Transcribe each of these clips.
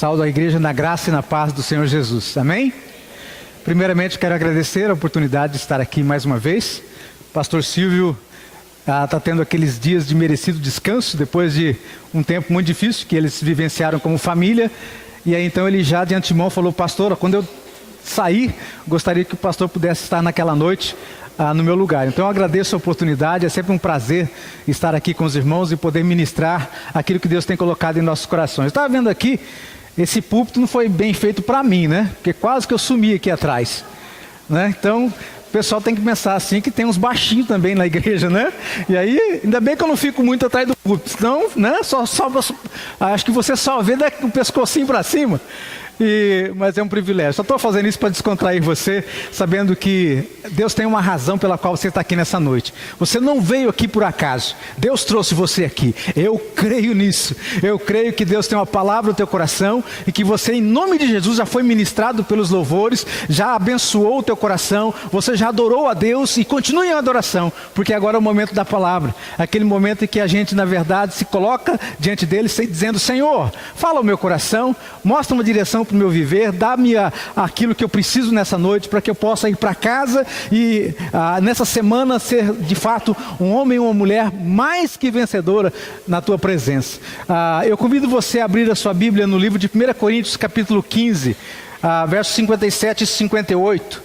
Saúdo a igreja na graça e na paz do Senhor Jesus. Amém? Primeiramente, quero agradecer a oportunidade de estar aqui mais uma vez. Pastor Silvio está tendo aqueles dias de merecido descanso, depois de um tempo muito difícil que eles vivenciaram como família. E aí então ele já de antemão falou: pastor, quando eu sair, gostaria que o pastor pudesse estar naquela noite no meu lugar. Então eu agradeço a oportunidade, é sempre um prazer estar aqui com os irmãos e poder ministrar aquilo que Deus tem colocado em nossos corações. Eu estava vendo aqui, esse púlpito não foi bem feito para mim, né? Porque quase que eu sumi aqui atrás, né? Então o pessoal tem que pensar assim, que tem uns baixinhos também na igreja, né? E aí, ainda bem que eu não fico muito atrás do púlpito, senão, né? Acho que você só vê o pescocinho para cima. Mas é um privilégio. Só estou fazendo isso para descontrair você, sabendo que Deus tem uma razão pela qual você está aqui nessa noite. Você não veio aqui por acaso. Deus trouxe você aqui. Eu creio nisso. Eu creio que Deus tem uma palavra no teu coração e que você, em nome de Jesus, já foi ministrado pelos louvores, já abençoou o teu coração, você já adorou a Deus e continue em adoração, porque agora é o momento da palavra. Aquele momento em que a gente, na verdade, se coloca diante dele dizendo: Senhor, fala ao meu coração, mostra uma direção para o meu viver, dá-me aquilo que eu preciso nessa noite, para que eu possa ir para casa e nessa semana ser de fato um homem ou uma mulher mais que vencedora na tua presença. Eu convido você a abrir a sua Bíblia no livro de 1 Coríntios capítulo 15, versos 57 e 58.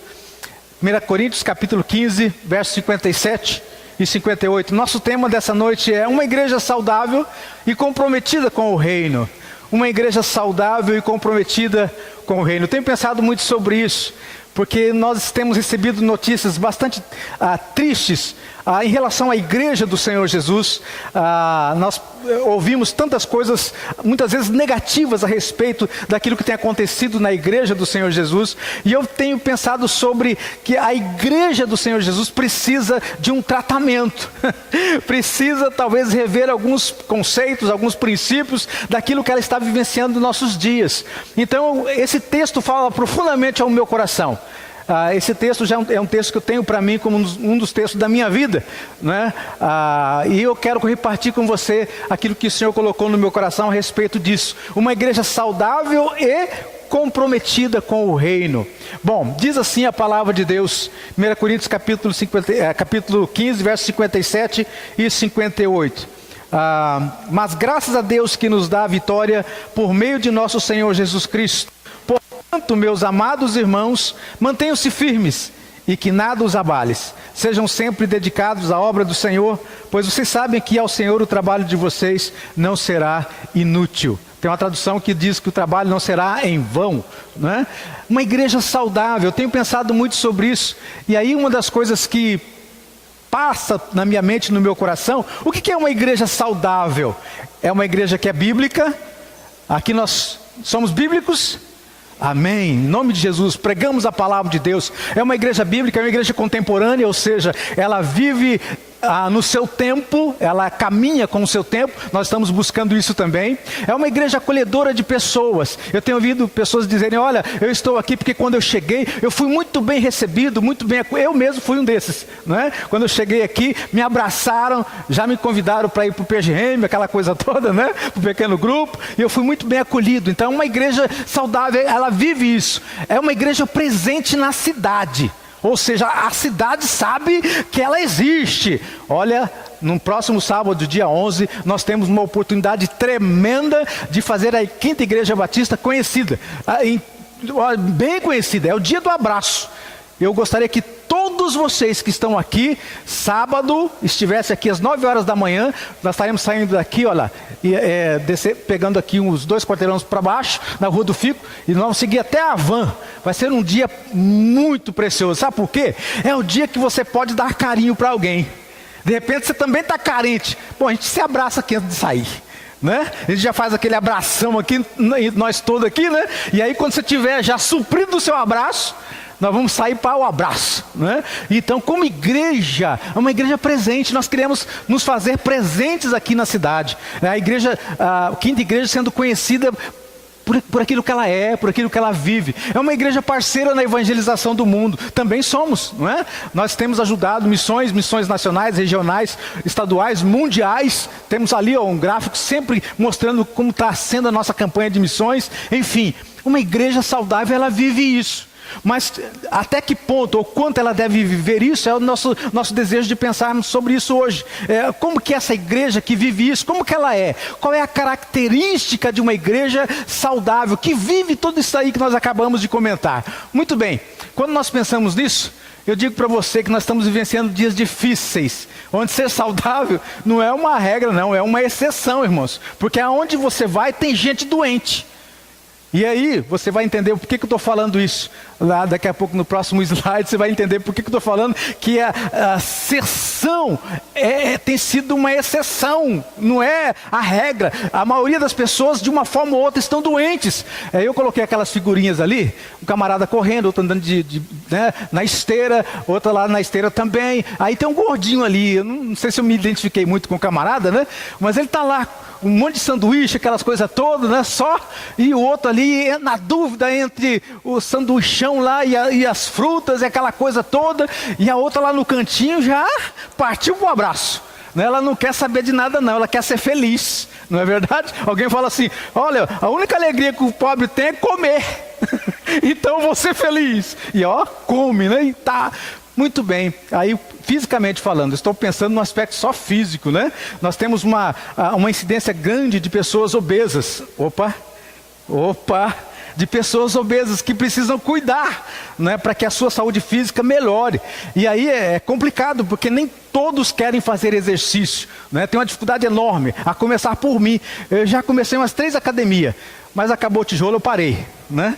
1 Coríntios capítulo 15, versos 57 e 58. Nosso tema dessa noite é uma igreja saudável e comprometida com o reino. Uma igreja saudável e comprometida com o reino. Eu tenho pensado muito sobre isso, porque nós temos recebido notícias bastante tristes em relação à igreja do Senhor Jesus. Nós ouvimos tantas coisas, muitas vezes negativas a respeito daquilo que tem acontecido na igreja do Senhor Jesus. E eu tenho pensado sobre que a igreja do Senhor Jesus precisa de um tratamento. Precisa talvez rever alguns conceitos, alguns princípios daquilo que ela está vivenciando nos nossos dias. Então esse texto fala profundamente ao meu coração. Esse texto já é um texto que eu tenho para mim como um dos textos da minha vida, né? E eu quero repartir com você aquilo que o Senhor colocou no meu coração a respeito disso. Uma igreja saudável e comprometida com o reino. Bom, diz assim a palavra de Deus, 1 Coríntios capítulo 15, versos 57 e 58. Mas graças a Deus que nos dá a vitória por meio de nosso Senhor Jesus Cristo. Portanto, meus amados irmãos, mantenham-se firmes e que nada os abale. Sejam sempre dedicados à obra do Senhor, pois vocês sabem que ao Senhor o trabalho de vocês não será inútil. Tem uma tradução que diz que o trabalho não será em vão, né? Uma igreja saudável, eu tenho pensado muito sobre isso. E aí uma das coisas que passa na minha mente, no meu coração, o que é uma igreja saudável? É uma igreja que é bíblica. Aqui nós somos bíblicos. Amém, em nome de Jesus, pregamos a palavra de Deus. É uma igreja bíblica, é uma igreja contemporânea, ou seja, ela vive no seu tempo, ela caminha com o seu tempo. Nós estamos buscando isso também. É uma igreja acolhedora de pessoas. Eu tenho ouvido pessoas dizerem: olha, eu estou aqui porque quando eu cheguei, eu fui muito bem recebido, muito bem acolhido. Eu mesmo fui um desses, né? Quando eu cheguei aqui, me abraçaram, já me convidaram para ir para o PGM, aquela coisa toda, né? Para o pequeno grupo, e eu fui muito bem acolhido. Então uma igreja saudável, ela vive isso. É uma igreja presente na cidade. Ou seja, a cidade sabe que ela existe. Olha, no próximo sábado, dia 11, nós temos uma oportunidade tremenda de fazer a 5ª Igreja Batista conhecida. Bem conhecida, é o dia do abraço. Eu gostaria que todos vocês que estão aqui, sábado, estivessem aqui às 9 horas da manhã. Nós estaremos saindo daqui, olha, pegando aqui uns 2 quarteirões para baixo, na Rua do Fico, e nós vamos seguir até a Van. Vai ser um dia muito precioso. Sabe por quê? É o dia que você pode dar carinho para alguém. De repente você também está carente. Bom, a gente se abraça aqui antes de sair, né? A gente já faz aquele abração aqui, nós todos aqui, né? E aí quando você tiver já suprido o seu abraço, nós vamos sair para o abraço, né? Então, como igreja, é uma igreja presente. Nós queremos nos fazer presentes aqui na cidade. A igreja, a 5ª Igreja sendo conhecida por aquilo que ela é, por aquilo que ela vive. É uma igreja parceira na evangelização do mundo. Também somos, não é? Nós temos ajudado missões nacionais, regionais, estaduais, mundiais. Temos ali um gráfico sempre mostrando como está sendo a nossa campanha de missões. Enfim, uma igreja saudável, ela vive isso. Mas até que ponto, ou quanto ela deve viver isso, é o nosso desejo de pensarmos sobre isso hoje. Como que essa igreja que vive isso, como que ela é? Qual é a característica de uma igreja saudável, que vive tudo isso aí que nós acabamos de comentar? Muito bem, quando nós pensamos nisso, eu digo para você que nós estamos vivenciando dias difíceis, onde ser saudável não é uma regra não, é uma exceção, irmãos. Porque aonde você vai tem gente doente. E aí, você vai entender por que eu estou falando isso. Lá daqui a pouco no próximo slide você vai entender por que eu estou falando que a exceção tem sido uma exceção, não é a regra. A maioria das pessoas, de uma forma ou outra, estão doentes. Eu coloquei aquelas figurinhas ali, um camarada correndo, outro andando né, na esteira, outra lá na esteira também. Aí tem um gordinho ali, eu não sei se eu me identifiquei muito com o camarada, né? Mas ele está lá, um monte de sanduíche, aquelas coisas todas, né? Só, e o outro ali na dúvida entre o sanduichão lá e as frutas e aquela coisa toda, e a outra lá no cantinho já partiu para um abraço. Ela não quer saber de nada não, ela quer ser feliz, não é verdade? Alguém fala assim, olha, a única alegria que o pobre tem é comer, então vou ser feliz. E ó, come, né? E tá... Muito bem, aí fisicamente falando, estou pensando no aspecto só físico, né? Nós temos uma incidência grande de pessoas obesas. De pessoas obesas que precisam cuidar, né, para que a sua saúde física melhore. E aí é complicado, porque nem todos querem fazer exercício, né? Tem uma dificuldade enorme, a começar por mim. Eu já comecei umas 3 academias, mas acabou o tijolo, eu parei, né?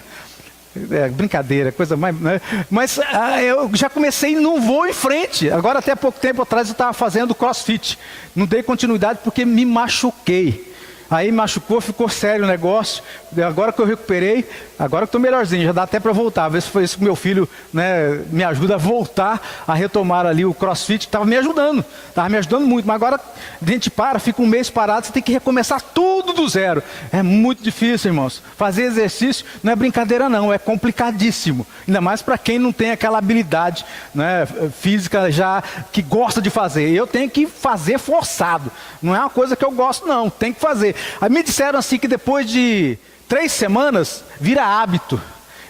Brincadeira, coisa mais... Né? Mas eu já comecei e não vou em frente. Agora, até pouco tempo atrás, eu estava fazendo crossfit. Não dei continuidade porque me machuquei. Aí machucou, ficou sério o negócio. Agora que eu recuperei, agora que estou melhorzinho, já dá até para voltar. Ver se foi isso que meu filho, né, me ajuda a voltar a retomar ali o crossfit, que estava me ajudando muito. Mas agora a gente fica um mês parado, você tem que recomeçar tudo do zero. É muito difícil, irmãos. Fazer exercício não é brincadeira não, é complicadíssimo. Ainda mais para quem não tem aquela habilidade, né, física já, que gosta de fazer. Eu tenho que fazer forçado. Não é uma coisa que eu gosto não, tem que fazer. Aí me disseram assim que depois de 3 semanas vira hábito.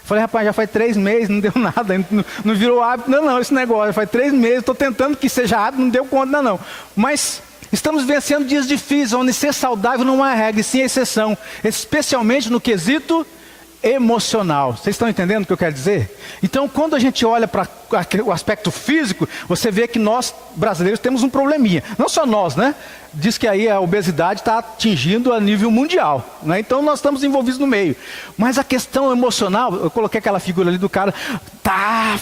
Falei, rapaz, já faz 3 meses, não deu nada, não virou hábito, não, esse negócio, já faz 3 meses, estou tentando que seja hábito, não deu conta não. Mas estamos vencendo dias difíceis, onde ser saudável não é regra, e sim exceção, especialmente no quesito emocional. Vocês estão entendendo o que eu quero dizer? Então, quando a gente olha para o aspecto físico, você vê que nós, brasileiros, temos um probleminha. Não só nós, né? Diz que aí a obesidade está atingindo a nível mundial, né? Então, nós estamos envolvidos no meio. Mas a questão emocional, eu coloquei aquela figura ali do cara, tá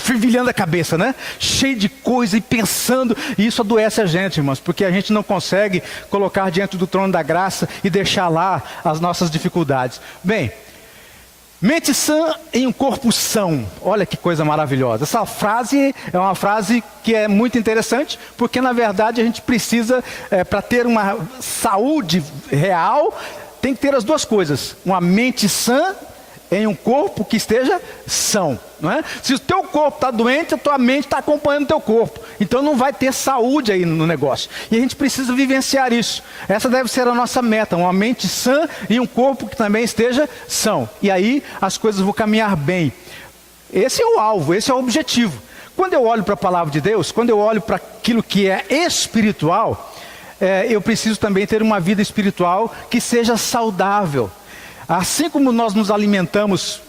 fervilhando a cabeça, né? Cheio de coisa e pensando, e isso adoece a gente, irmãos, porque a gente não consegue colocar diante do trono da graça e deixar lá as nossas dificuldades. Bem, mente sã em um corpo são. Olha que coisa maravilhosa. Essa frase é uma frase que é muito interessante, porque na verdade a gente precisa, para ter uma saúde real, tem que ter as duas coisas. Uma mente sã em um corpo que esteja são, não é? Se o teu corpo está doente, a tua mente está acompanhando o teu corpo. Então não vai ter saúde aí no negócio. E a gente precisa vivenciar isso. Essa deve ser a nossa meta, uma mente sã e um corpo que também esteja são. E aí as coisas vão caminhar bem. Esse é o alvo, esse é o objetivo. Quando eu olho para a palavra de Deus, quando eu olho para aquilo que é espiritual, eu preciso também ter uma vida espiritual que seja saudável. Assim como nós nos alimentamos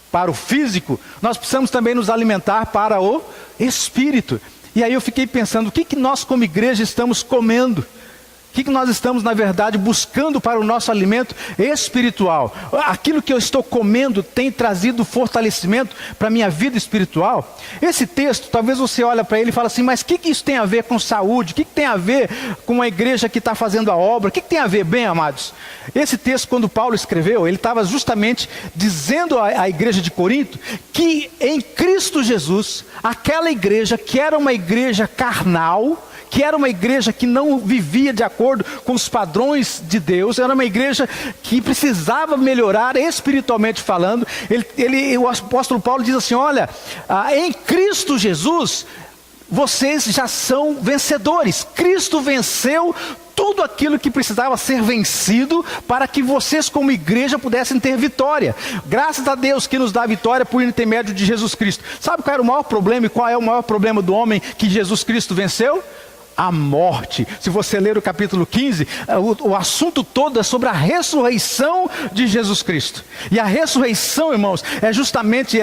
para o físico, nós precisamos também nos alimentar para o espírito. E aí eu fiquei pensando, o que nós como igreja estamos comendo? O que nós estamos, na verdade, buscando para o nosso alimento espiritual? Aquilo que eu estou comendo tem trazido fortalecimento para a minha vida espiritual? Esse texto, talvez você olhe para ele e fale assim, mas o que isso tem a ver com saúde? O que tem a ver com a igreja que está fazendo a obra? O que tem a ver? Bem, amados, esse texto, quando Paulo escreveu, ele estava justamente dizendo à igreja de Corinto que em Cristo Jesus, aquela igreja que era uma igreja carnal, que era uma igreja que não vivia de acordo com os padrões de Deus, era uma igreja que precisava melhorar espiritualmente falando. O apóstolo Paulo diz assim: olha, em Cristo Jesus, vocês já são vencedores. Cristo venceu tudo aquilo que precisava ser vencido para que vocês como igreja pudessem ter vitória. Graças a Deus que nos dá vitória por intermédio de Jesus Cristo. Sabe qual era o maior problema e qual é o maior problema do homem que Jesus Cristo venceu? A morte. Se você ler o capítulo 15, o assunto todo é sobre a ressurreição de Jesus Cristo. E a ressurreição, irmãos, é justamente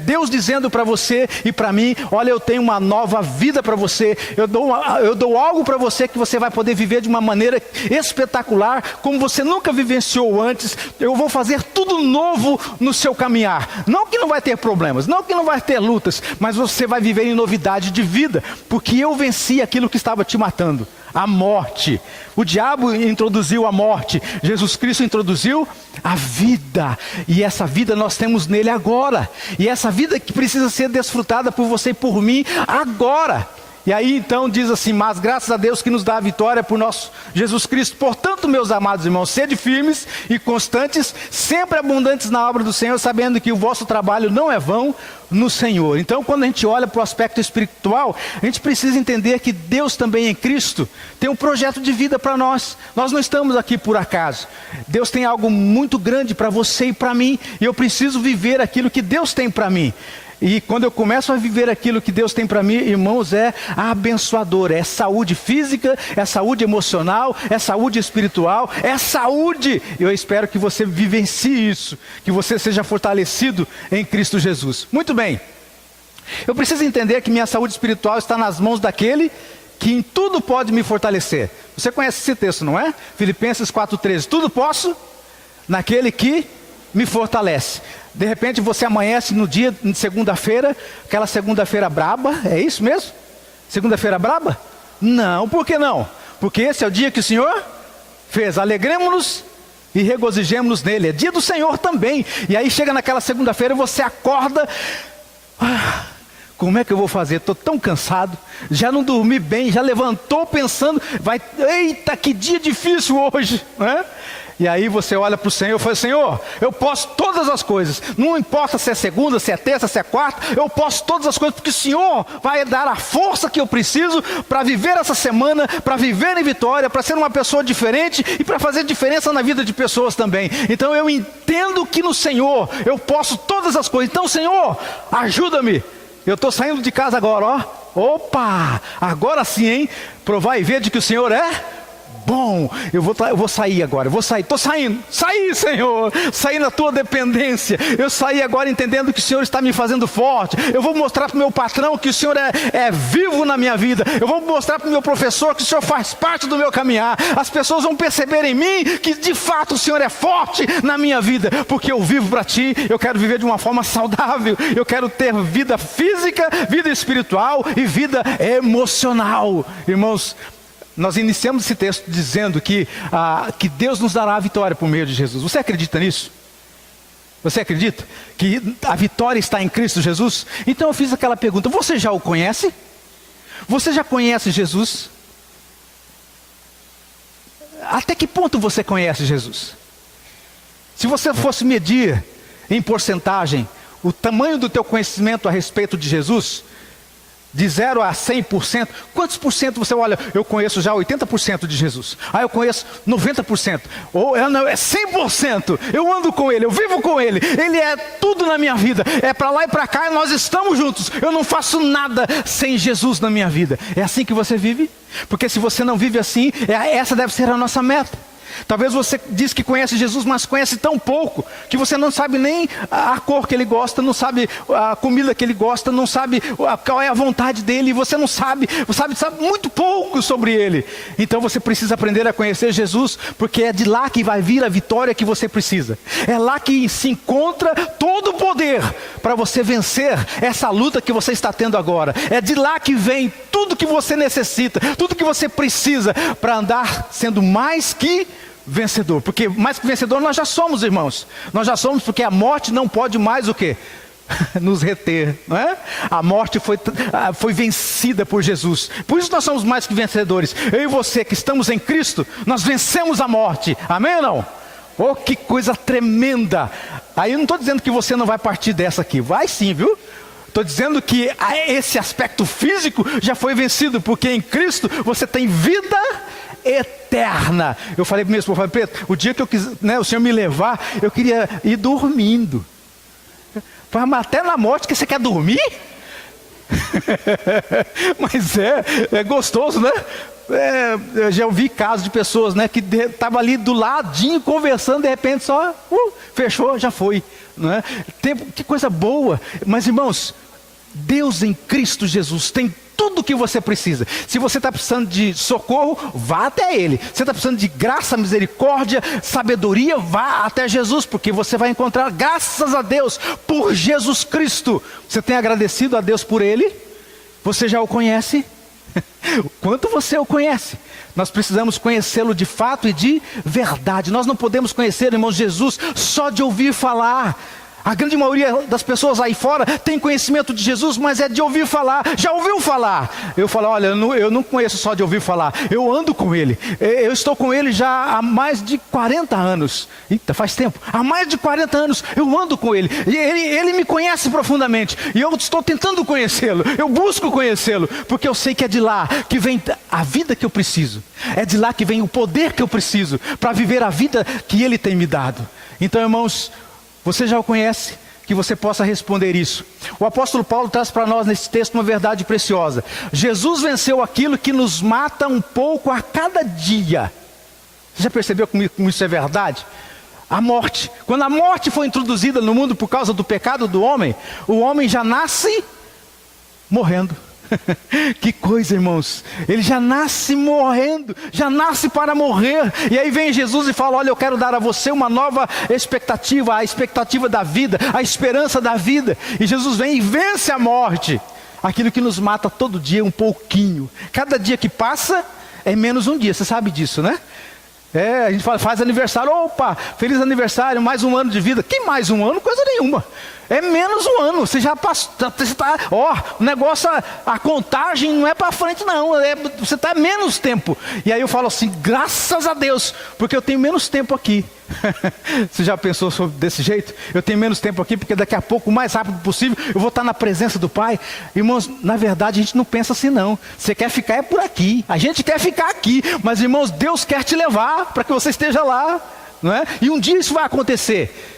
Deus dizendo para você e para mim: olha, eu tenho uma nova vida para você, eu dou algo para você que você vai poder viver de uma maneira espetacular, como você nunca vivenciou antes. Eu vou fazer tudo novo no seu caminhar. Não que não vai ter problemas, não que não vai ter lutas, mas você vai viver em novidade de vida, porque eu venci aquilo que estava te matando, a morte. O diabo introduziu a morte, Jesus Cristo introduziu a vida, e essa vida nós temos nele agora, e essa vida que precisa ser desfrutada por você e por mim agora. E aí então diz assim: mas graças a Deus que nos dá a vitória por nosso Jesus Cristo. Portanto, meus amados irmãos, sede firmes e constantes, sempre abundantes na obra do Senhor, sabendo que o vosso trabalho não é vão no Senhor. Então, quando a gente olha para o aspecto espiritual, a gente precisa entender que Deus também em Cristo tem um projeto de vida para nós. Nós não estamos aqui por acaso. Deus tem algo muito grande para você e para mim, e eu preciso viver aquilo que Deus tem para mim. E quando eu começo a viver aquilo que Deus tem para mim, irmãos, é abençoador. É saúde física, é saúde emocional, é saúde espiritual, é saúde. Eu espero que você vivencie isso, que você seja fortalecido em Cristo Jesus. Muito bem. Eu preciso entender que minha saúde espiritual está nas mãos daquele que em tudo pode me fortalecer. Você conhece esse texto, não é? Filipenses 4,13. Tudo posso naquele que me fortalece. De repente você amanhece no dia de segunda-feira, aquela segunda-feira braba, é isso mesmo? Segunda-feira braba? Não, por que não? Porque esse é o dia que o Senhor fez. Alegremos-nos e regozijemos-nos nele. É dia do Senhor também. E aí chega naquela segunda-feira e você acorda: como é que eu vou fazer? Estou tão cansado, já não dormi bem, já levantou pensando, eita, que dia difícil hoje, né? E aí você olha para o Senhor e fala: Senhor, eu posso todas as coisas, não importa se é segunda, se é terça, se é quarta, eu posso todas as coisas, porque o Senhor vai dar a força que eu preciso para viver essa semana, para viver em vitória, para ser uma pessoa diferente e para fazer diferença na vida de pessoas também. Então eu entendo que no Senhor eu posso todas as coisas. Então, Senhor, ajuda-me. Eu estou saindo de casa agora, ó. Opa, agora sim, hein? Provar e ver de que o Senhor é bom. Eu vou sair agora, estou saindo. Saí, Senhor, saí na tua dependência. Eu saí agora entendendo que o Senhor está me fazendo forte. Eu vou mostrar para o meu patrão que o Senhor é vivo na minha vida. Eu vou mostrar para o meu professor que o Senhor faz parte do meu caminhar. As pessoas vão perceber em mim que de fato o Senhor é forte na minha vida, porque eu vivo para Ti. Eu quero viver de uma forma saudável. Eu quero ter vida física, vida espiritual e vida emocional. Irmãos, nós iniciamos esse texto dizendo que Deus nos dará a vitória por meio de Jesus. Você acredita nisso? Você acredita que a vitória está em Cristo Jesus? Então eu fiz aquela pergunta: você já o conhece? Você já conhece Jesus? Até que ponto você conhece Jesus? Se você fosse medir em porcentagem o tamanho do teu conhecimento a respeito de Jesus, de 0 a 100%, quantos por cento você olha? Eu conheço já 80% de Jesus. Eu conheço 90%. Ou não, é 100%. Eu ando com Ele, eu vivo com Ele. Ele é tudo na minha vida. É para lá e para cá e nós estamos juntos. Eu não faço nada sem Jesus na minha vida. É assim que você vive? Porque se você não vive assim, essa deve ser a nossa meta. Talvez você diz que conhece Jesus, mas conhece tão pouco, que você não sabe nem a cor que Ele gosta, não sabe a comida que Ele gosta, não sabe qual é a vontade dEle, e você não sabe muito pouco sobre Ele. Então você precisa aprender a conhecer Jesus, porque é de lá que vai vir a vitória que você precisa. É lá que se encontra todo o poder para você vencer essa luta que você está tendo agora. É de lá que vem tudo que você necessita, tudo que você precisa para andar sendo mais que vencedor. Porque mais que vencedor nós já somos, irmãos. Nós já somos, porque a morte não pode mais o quê? nos reter, não é? A morte foi vencida por Jesus. Por isso nós somos mais que vencedores. Eu e você que estamos em Cristo, nós vencemos a morte. Amém ou não? Oh, que coisa tremenda. Aí eu não estou dizendo que você não vai partir dessa aqui. Vai sim, viu? Estou dizendo que esse aspecto físico já foi vencido, porque em Cristo você tem vida eterna. Eu falei mesmo, Preto, o dia que eu quis, né, o Senhor me levar, eu queria ir dormindo. Mas até na morte que você quer dormir? Mas é gostoso, né? Eu já ouvi casos de pessoas, né, que estavam ali do ladinho conversando, de repente só fechou, já foi, né? Que coisa boa. Mas irmãos, Deus em Cristo Jesus tem tudo o que você precisa. Se você está precisando de socorro, vá até Ele. Se está precisando de graça, misericórdia, sabedoria, vá até Jesus, porque você vai encontrar, graças a Deus, por Jesus Cristo. Você tem agradecido a Deus por Ele? Você já o conhece? Quanto você o conhece? Nós precisamos conhecê-lo de fato e de verdade. Nós não podemos conhecer, irmãos, Jesus só de ouvir falar. A grande maioria das pessoas aí fora tem conhecimento de Jesus, mas é de ouvir falar. Já ouviu falar? Eu falo, olha, eu não conheço só de ouvir falar. Eu ando com Ele. Eu estou com Ele já há mais de 40 anos. Eita, faz tempo. Há mais de 40 anos eu ando com Ele. E Ele me conhece profundamente. E eu estou tentando conhecê-lo. Eu busco conhecê-lo. Porque eu sei que é de lá que vem a vida que eu preciso. É de lá que vem o poder que eu preciso para viver a vida que Ele tem me dado. Então, irmãos, você já o conhece? Que você possa responder isso. O apóstolo Paulo traz para nós nesse texto uma verdade preciosa. Jesus venceu aquilo que nos mata um pouco a cada dia. Você já percebeu como isso é verdade? A morte. Quando a morte foi introduzida no mundo por causa do pecado do homem, o homem já nasce morrendo. Que coisa, irmãos. Ele já nasce morrendo, já nasce para morrer. E aí vem Jesus e fala, olha, eu quero dar a você uma nova expectativa, a expectativa da vida, a esperança da vida. E Jesus vem e vence a morte. Aquilo que nos mata todo dia um pouquinho. Cada dia que passa é menos um dia, você sabe disso, né? A gente fala, faz aniversário, opa, feliz aniversário, mais um ano de vida. Que mais um ano? Coisa nenhuma. É menos um ano, você já passou, o negócio, a contagem não é para frente não, você está menos tempo. E aí eu falo assim, graças a Deus, porque eu tenho menos tempo aqui. Você já pensou desse jeito? Eu tenho menos tempo aqui, porque daqui a pouco, o mais rápido possível, eu vou estar na presença do Pai. Irmãos, na verdade a gente não pensa assim não. Você quer ficar é por aqui, a gente quer ficar aqui, mas irmãos, Deus quer te levar para que você esteja lá, não é? E um dia isso vai acontecer.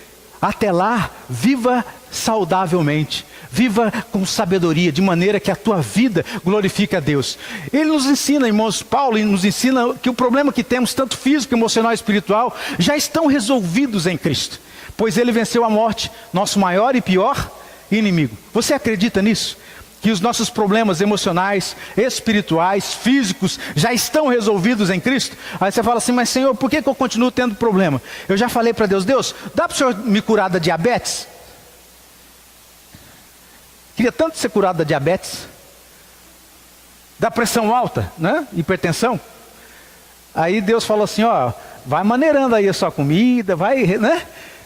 Até lá, viva saudavelmente, viva com sabedoria, de maneira que a tua vida glorifique a Deus. Ele nos ensina, irmãos, Paulo nos ensina que o problema que temos, tanto físico, emocional e espiritual, já estão resolvidos em Cristo, pois Ele venceu a morte, nosso maior e pior inimigo. Você acredita nisso? Que os nossos problemas emocionais, espirituais, físicos, já estão resolvidos em Cristo? Aí você fala assim, mas Senhor, por que eu continuo tendo problema? Eu já falei para Deus, Deus, dá para o Senhor me curar da diabetes? Queria tanto ser curado da diabetes, da pressão alta, né? Hipertensão. Aí Deus falou assim, ó, vai maneirando aí a sua comida, vai, né?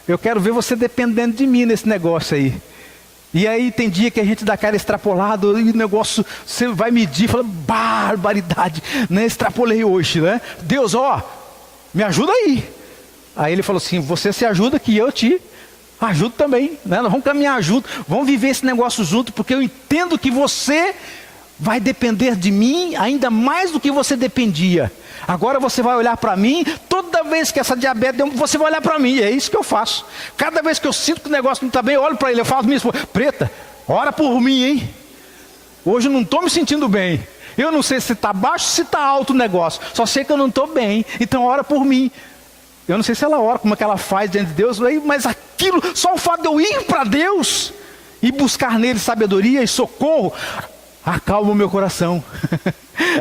Eu quero ver você dependendo de mim nesse negócio aí. E aí tem dia que a gente dá cara extrapolado e o negócio, você vai medir, fala, barbaridade, né? Extrapolei hoje, né? Deus, ó, me ajuda aí. Aí ele falou assim, você se ajuda que eu te ajudo também, né? Nós vamos caminhar junto, vamos viver esse negócio junto, porque eu entendo que você vai depender de mim ainda mais do que você dependia. Agora você vai olhar para mim, toda vez que essa diabetes, você vai olhar para mim, é isso que eu faço. Cada vez que eu sinto que o negócio não está bem, eu olho para ele, eu falo, minha esposa, Preta, ora por mim, hein? Hoje eu não estou me sentindo bem. Eu não sei se está baixo ou se está alto o negócio, só sei que eu não estou bem, então ora por mim. Eu não sei se ela ora, como é que ela faz diante de Deus, mas aquilo, só o fato de eu ir para Deus e buscar nele sabedoria e socorro, acalma o meu coração.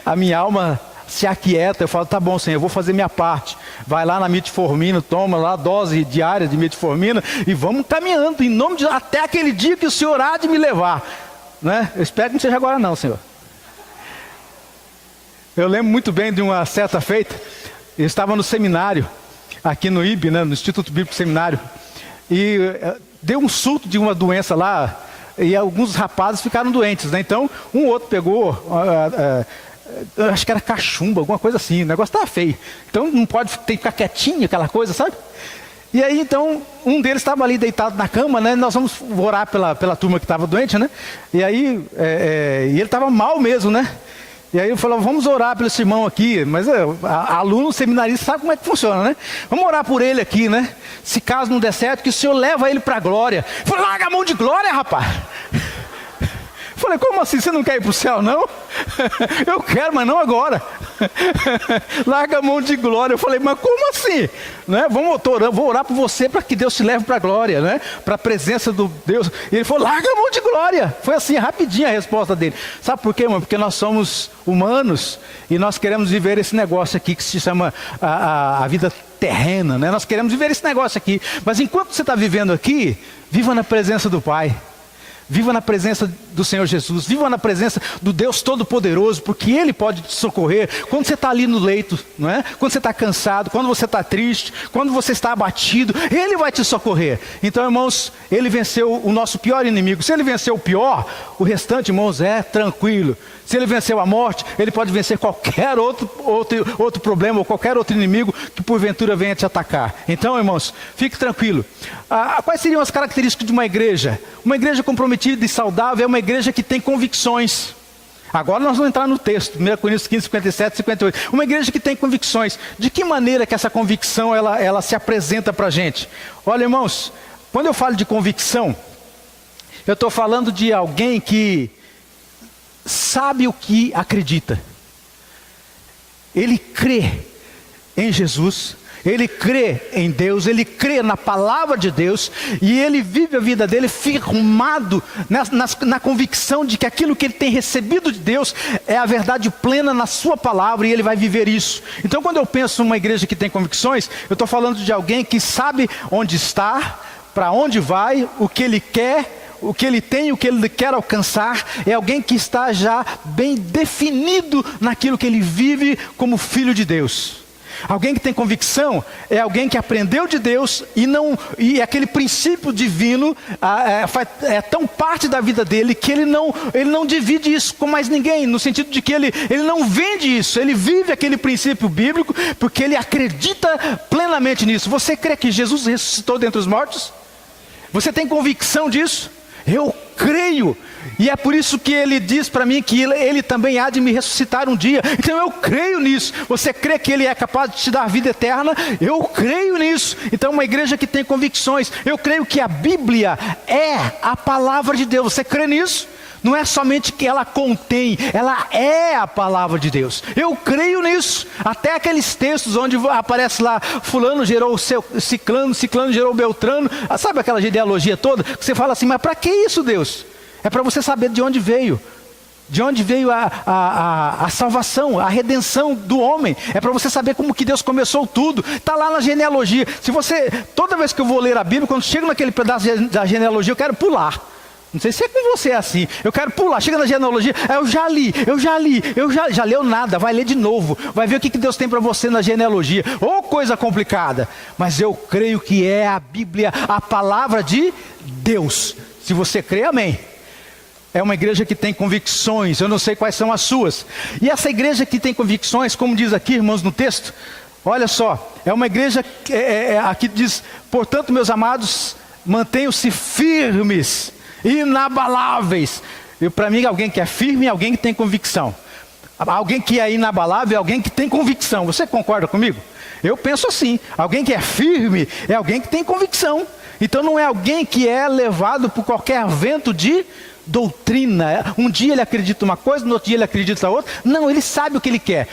A minha alma se aquieta, eu falo, tá bom, Senhor, eu vou fazer minha parte. Vai lá na metformina, toma lá a dose diária de metformina e vamos caminhando, em nome de até aquele dia que o Senhor há de me levar, né? Eu espero que não seja agora não, Senhor. Eu lembro muito bem de uma certa feita, eu estava no seminário, aqui no IB, né, no Instituto Bíblico Seminário, e deu um surto de uma doença lá, e alguns rapazes ficaram doentes, né? Então, um outro pegou, acho que era cachumba, alguma coisa assim, o negócio estava feio. Então, não pode ter que ficar quietinho, aquela coisa, sabe? E aí, então, um deles estava ali deitado na cama, né? Nós vamos orar pela turma que estava doente, né? E aí, e ele estava mal mesmo, né? E aí ele falou, vamos orar pelo esse irmão aqui. Mas aluno seminarista sabe como é que funciona, né? Vamos orar por ele aqui, né? Se caso não der certo, que o Senhor leva ele para a glória. Eu falei, larga a mão de glória, rapaz. Eu falei, como assim? Você não quer ir para o céu, não? Eu quero, mas não agora. Larga a mão de glória. Eu falei, mas como assim? Né? Vou orar por você para que Deus te leve para a glória, né? Para a presença do Deus. E ele falou, larga a mão de glória. Foi assim, rapidinho a resposta dele. Sabe por quê, irmão? Porque nós somos humanos e nós queremos viver esse negócio aqui que se chama a vida terrena, né? Nós queremos viver esse negócio aqui. Mas enquanto você está vivendo aqui, viva na presença do Pai. Viva na presença do Senhor Jesus, viva na presença do Deus Todo-Poderoso, porque Ele pode te socorrer quando você está ali no leito, não é? Quando você está cansado, quando você está triste, quando você está abatido, Ele vai te socorrer. Então, irmãos, Ele venceu o nosso pior inimigo. Se Ele venceu o pior, o restante, irmãos, é tranquilo. Se Ele venceu a morte, Ele pode vencer qualquer outro problema ou qualquer outro inimigo que porventura venha te atacar. Então, irmãos, fique tranquilo. Quais seriam as características de uma igreja? Uma igreja comprometida e saudável é uma igreja que tem convicções. Agora nós vamos entrar no texto, 1 Coríntios 15, 57, 58. Uma igreja que tem convicções. De que maneira que essa convicção ela se apresenta para a gente? Olha, irmãos, quando eu falo de convicção, eu estou falando de alguém que sabe o que acredita. Ele crê em Jesus, ele crê em Deus, ele crê na palavra de Deus, e ele vive a vida dele firmado na convicção de que aquilo que ele tem recebido de Deus é a verdade plena na sua palavra, e ele vai viver isso. Então, quando eu penso numa igreja que tem convicções, eu estou falando de alguém que sabe onde está, para onde vai, o que ele quer, o que ele tem, o que ele quer alcançar. É alguém que está já bem definido naquilo que ele vive como filho de Deus. Alguém que tem convicção é alguém que aprendeu de Deus e aquele princípio divino é tão parte da vida dele que ele não divide isso com mais ninguém, no sentido de que ele não vende isso, ele vive aquele princípio bíblico porque ele acredita plenamente nisso. Você crê que Jesus ressuscitou dentre os mortos? Você tem convicção disso? Eu creio, e é por isso que ele diz para mim que ele também há de me ressuscitar um dia. Então eu creio nisso. Você crê que ele é capaz de te dar vida eterna? Eu creio nisso. Então uma igreja que tem convicções. Eu creio que a Bíblia é a palavra de Deus. Você crê nisso? Não é somente que ela contém, ela é a palavra de Deus. Eu creio nisso. Até aqueles textos onde aparece lá, fulano gerou ciclano, ciclano gerou beltrano. Sabe aquela genealogia toda? Você fala assim, mas para que isso, Deus? É para você saber de onde veio. De onde veio a salvação, a redenção do homem. É para você saber como que Deus começou tudo. Está lá na genealogia. Toda vez que eu vou ler a Bíblia, quando chego naquele pedaço da genealogia, eu quero pular. Não sei se é com você assim. Eu quero pular, chega na genealogia, eu já leu nada, vai ler de novo. Vai ver o que Deus tem para você na genealogia. Ou coisa complicada. Mas eu creio que é a Bíblia, a palavra de Deus. Se você crê, amém. É uma igreja que tem convicções, eu não sei quais são as suas. E essa igreja que tem convicções, como diz aqui, irmãos, no texto, olha só, é uma igreja, aqui diz, portanto, meus amados, mantenham-se firmes, inabaláveis. E para mim, alguém que é firme é alguém que tem convicção. Alguém que é inabalável é alguém que tem convicção. Você concorda comigo? Eu penso assim, alguém que é firme é alguém que tem convicção. Então não é alguém que é levado por qualquer vento de doutrina. Um dia ele acredita uma coisa, no outro dia ele acredita outra. Não, ele sabe o que ele quer.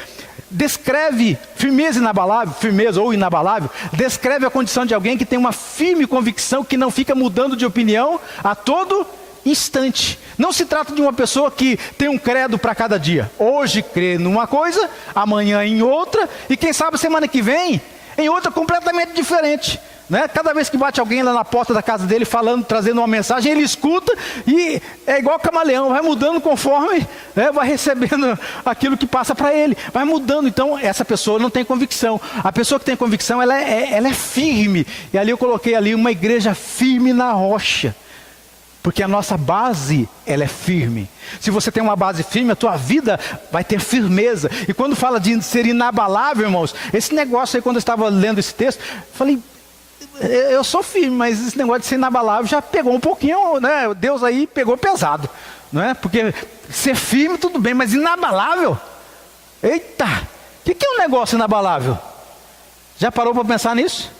Descreve firmeza inabalável, firmeza ou inabalável, descreve a condição de alguém que tem uma firme convicção, que não fica mudando de opinião a todo instante. Não se trata de uma pessoa que tem um credo para cada dia. Hoje crê numa coisa, amanhã em outra, e quem sabe semana que vem em outra completamente diferente. né? Cada vez que bate alguém lá na porta da casa dele falando, trazendo uma mensagem, ele escuta e é igual camaleão, vai mudando conforme, né, vai recebendo aquilo que passa para ele, vai mudando. Então essa pessoa não tem convicção. A pessoa que tem convicção, ela é firme. E ali eu coloquei ali uma igreja firme na rocha, porque a nossa base, ela é firme. Se você tem uma base firme, a tua vida vai ter firmeza. E quando fala de ser inabalável, irmãos, esse negócio aí, quando eu estava lendo esse texto, eu falei, eu sou firme, mas esse negócio de ser inabalável já pegou um pouquinho, né? Deus aí pegou pesado, não é? Porque ser firme tudo bem, mas inabalável? Eita, o que é um negócio inabalável? Já parou para pensar nisso?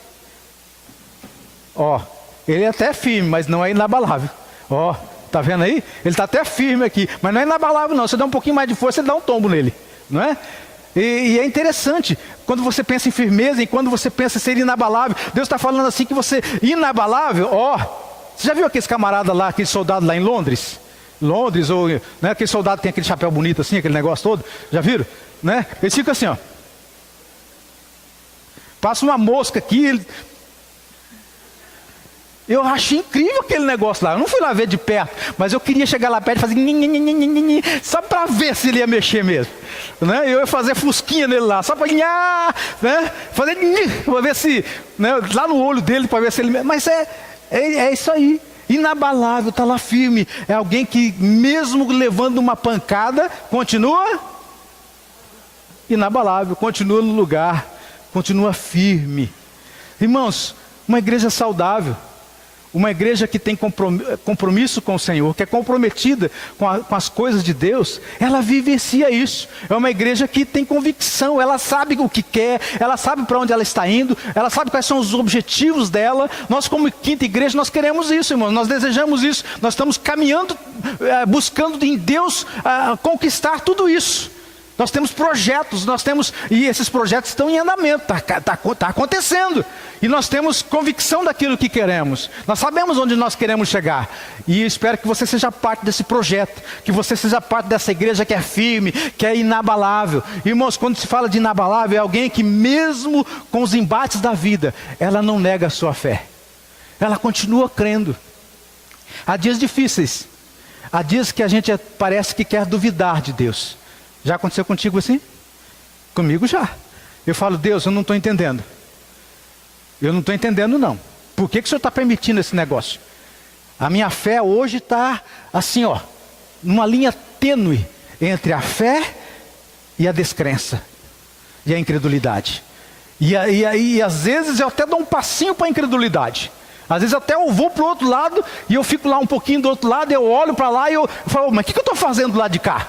Ó, ele é até firme, mas não é inabalável. Ó, tá vendo aí? Ele está até firme aqui, mas não é inabalável não. Você dá um pouquinho mais de força, você dá um tombo nele, não é? E é interessante, quando você pensa em firmeza e quando você pensa em ser inabalável, Deus está falando assim que você, inabalável, ó, você já viu aquele camarada lá, aquele soldado lá em Londres? Londres, ou né, aquele soldado que tem aquele chapéu bonito assim, aquele negócio todo, já viram? Né? Eles ficam assim, ó. Passa uma mosca aqui, eu achei incrível aquele negócio lá. Eu não fui lá ver de perto, mas eu queria chegar lá perto e fazer só para ver se ele ia mexer mesmo, né? Eu ia fazer fusquinha nele lá, só para né? Fazer para ver se, né? Lá no olho dele para ver se ele. Mas é isso aí. Inabalável, está lá firme. É alguém que mesmo levando uma pancada continua inabalável, continua no lugar, continua firme. Irmãos, uma igreja saudável, uma igreja que tem compromisso com o Senhor, que é comprometida com as coisas de Deus, ela vivencia isso. É uma igreja que tem convicção, ela sabe o que quer, ela sabe para onde ela está indo, ela sabe quais são os objetivos dela. Nós como quinta igreja, nós queremos isso, irmãos, nós desejamos isso, nós estamos caminhando, buscando em Deus conquistar tudo isso. Nós temos projetos, e esses projetos estão em andamento, está acontecendo. E nós temos convicção daquilo que queremos. Nós sabemos onde nós queremos chegar. E espero que você seja parte desse projeto, que você seja parte dessa igreja que é firme, que é inabalável. Irmãos, quando se fala de inabalável, é alguém que mesmo com os embates da vida, ela não nega a sua fé. Ela continua crendo. Há dias difíceis, há dias que a gente parece que quer duvidar de Deus. Já aconteceu contigo assim? Comigo já. Eu falo, Deus, eu não estou entendendo. Eu não estou entendendo não. Por que o Senhor está permitindo esse negócio? A minha fé hoje está assim, ó, numa linha tênue entre a fé e a descrença. E a incredulidade. E aí, às vezes, eu até dou um passinho para a incredulidade. Às vezes até eu vou para o outro lado e eu fico lá um pouquinho do outro lado, eu olho para lá e eu falo, mas o que eu estou fazendo do lado de cá?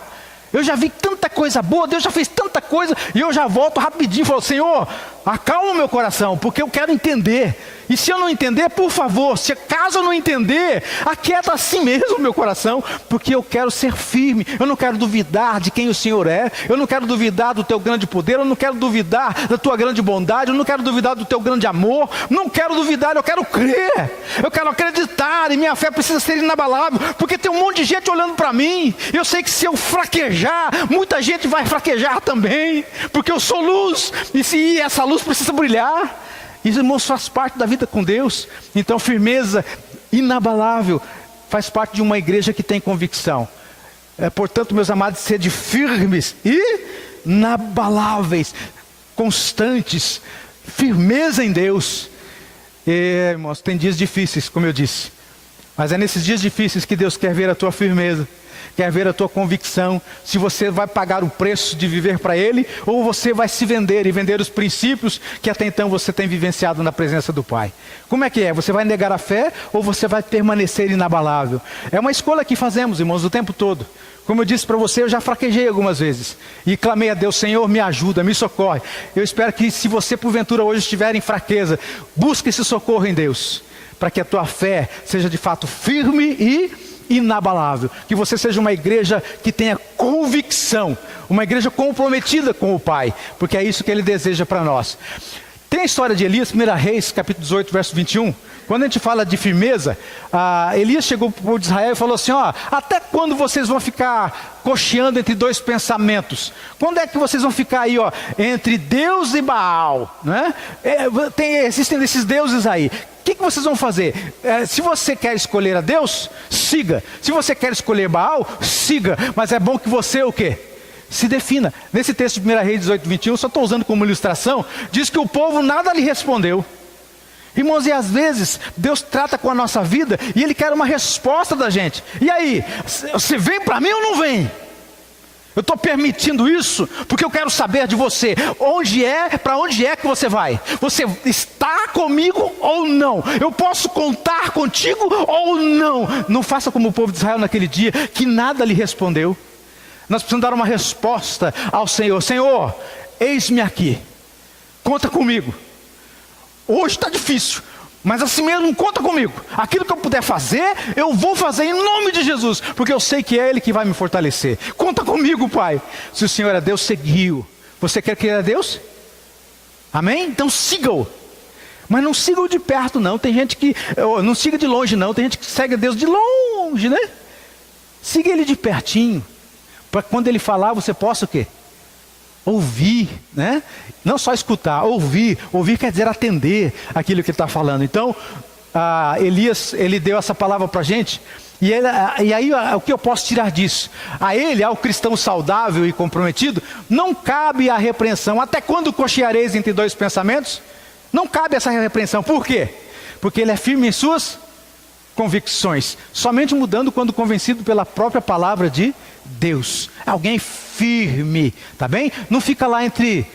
Eu já vi tanta coisa boa, Deus já fez tanta coisa, e eu já volto rapidinho e falo, Senhor, acalma o meu coração, porque eu quero entender. E se eu não entender, por favor, caso eu não entender, aquieta assim mesmo o meu coração, porque eu quero ser firme, eu não quero duvidar de quem o Senhor é, eu não quero duvidar do teu grande poder, eu não quero duvidar da tua grande bondade, eu não quero duvidar do teu grande amor, não quero duvidar, eu quero crer, eu quero acreditar, e minha fé precisa ser inabalável, porque tem um monte de gente olhando para mim, eu sei que se eu fraquejar, muita gente vai fraquejar também, porque eu sou luz, e se essa luz precisa brilhar. Isso, irmãos, faz parte da vida com Deus. Então, firmeza inabalável faz parte de uma igreja que tem convicção. Portanto, meus amados, sede firmes e inabaláveis, constantes, firmeza em Deus. E, irmãos, tem dias difíceis, como eu disse. Mas é nesses dias difíceis que Deus quer ver a tua firmeza, quer ver a tua convicção, se você vai pagar o preço de viver para Ele, ou você vai se vender e vender os princípios que até então você tem vivenciado na presença do Pai. Como é que é? Você vai negar a fé ou você vai permanecer inabalável? É uma escolha que fazemos, irmãos, o tempo todo. Como eu disse para você, eu já fraquejei algumas vezes e clamei a Deus, Senhor, me ajuda, me socorre. Eu espero que se você porventura hoje estiver em fraqueza, busque esse socorro em Deus, para que a tua fé seja de fato firme e inabalável, que você seja uma igreja que tenha convicção, uma igreja comprometida com o Pai, porque é isso que Ele deseja para nós. Tem a história de Elias, 1 Reis, capítulo 18, verso 21, quando a gente fala de firmeza, Elias chegou para o povo de Israel e falou assim, ó, até quando vocês vão ficar cocheando entre dois pensamentos? Quando é que vocês vão ficar aí, ó, entre Deus e Baal, né? Existem esses deuses aí. O que vocês vão fazer? Se você quer escolher a Deus, siga. Se você quer escolher Baal, siga. Mas é bom que você o quê? Se defina. Nesse texto de 1 Reis 18, 21, só estou usando como ilustração, diz que o povo nada lhe respondeu. Irmãos, e às vezes Deus trata com a nossa vida e Ele quer uma resposta da gente. E aí, você vem para mim ou não vem? Eu estou permitindo isso porque eu quero saber de você. Para onde é que você vai? Você está comigo ou não? Eu posso contar contigo ou não? Não faça como o povo de Israel naquele dia, que nada lhe respondeu. Nós precisamos dar uma resposta ao Senhor. Senhor, eis-me aqui. Conta comigo. Hoje está difícil, mas assim mesmo conta comigo. Aquilo que eu puder fazer, eu vou fazer em nome de Jesus, porque eu sei que é Ele que vai me fortalecer. Conta comigo, Pai. Se o Senhor é Deus, seguiu. Você quer que Ele é Deus? Amém? Então siga-o. Mas não siga-o de perto não. Tem gente que, não siga de longe não. Tem gente que segue a Deus de longe, né? Siga Ele de pertinho, para quando Ele falar, você possa o quê? Ouvir, né? Não só escutar, ouvir. Ouvir quer dizer atender aquilo que ele está falando. Então, Elias, ele deu essa palavra para a gente. E aí, o que eu posso tirar disso? A ele, ao cristão saudável e comprometido, não cabe a repreensão. Até quando cocheareis entre dois pensamentos? Não cabe essa repreensão. Por quê? Porque ele é firme em suas convicções. Somente mudando quando convencido pela própria palavra de Deus. Alguém firme, tá bem? Não fica lá entre,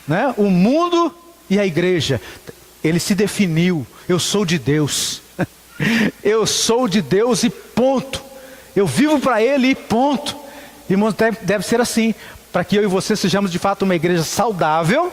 né, o mundo e a igreja. Ele se definiu. Eu sou de Deus. Eu sou de Deus e ponto. Eu vivo para Ele e ponto. Irmãos, deve ser assim, para que eu e você sejamos de fato uma igreja saudável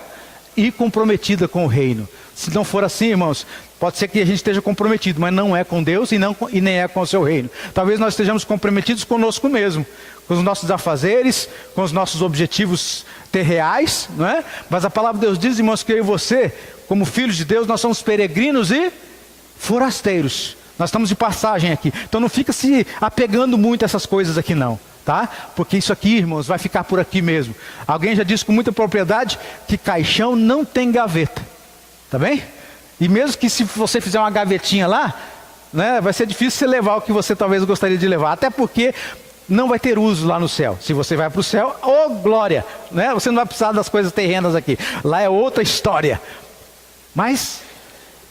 e comprometida com o reino. Se não for assim, irmãos, pode ser que a gente esteja comprometido, mas não é com Deus e nem é com o seu reino. Talvez nós estejamos comprometidos conosco mesmo, com os nossos afazeres, com os nossos objetivos terreais, não é? Mas a palavra de Deus diz, irmãos, que eu e você, como filhos de Deus, nós somos peregrinos e forasteiros. Nós estamos de passagem aqui. Então não fica se apegando muito a essas coisas aqui não, tá? Porque isso aqui, irmãos, vai ficar por aqui mesmo. Alguém já disse com muita propriedade que caixão não tem gaveta. Tá bem? E mesmo que se você fizer uma gavetinha lá, né, vai ser difícil você levar o que você talvez gostaria de levar. Até porque não vai ter uso lá no céu. Se você vai para o céu, oh glória, né? Você não vai precisar das coisas terrenas aqui. Lá é outra história. Mas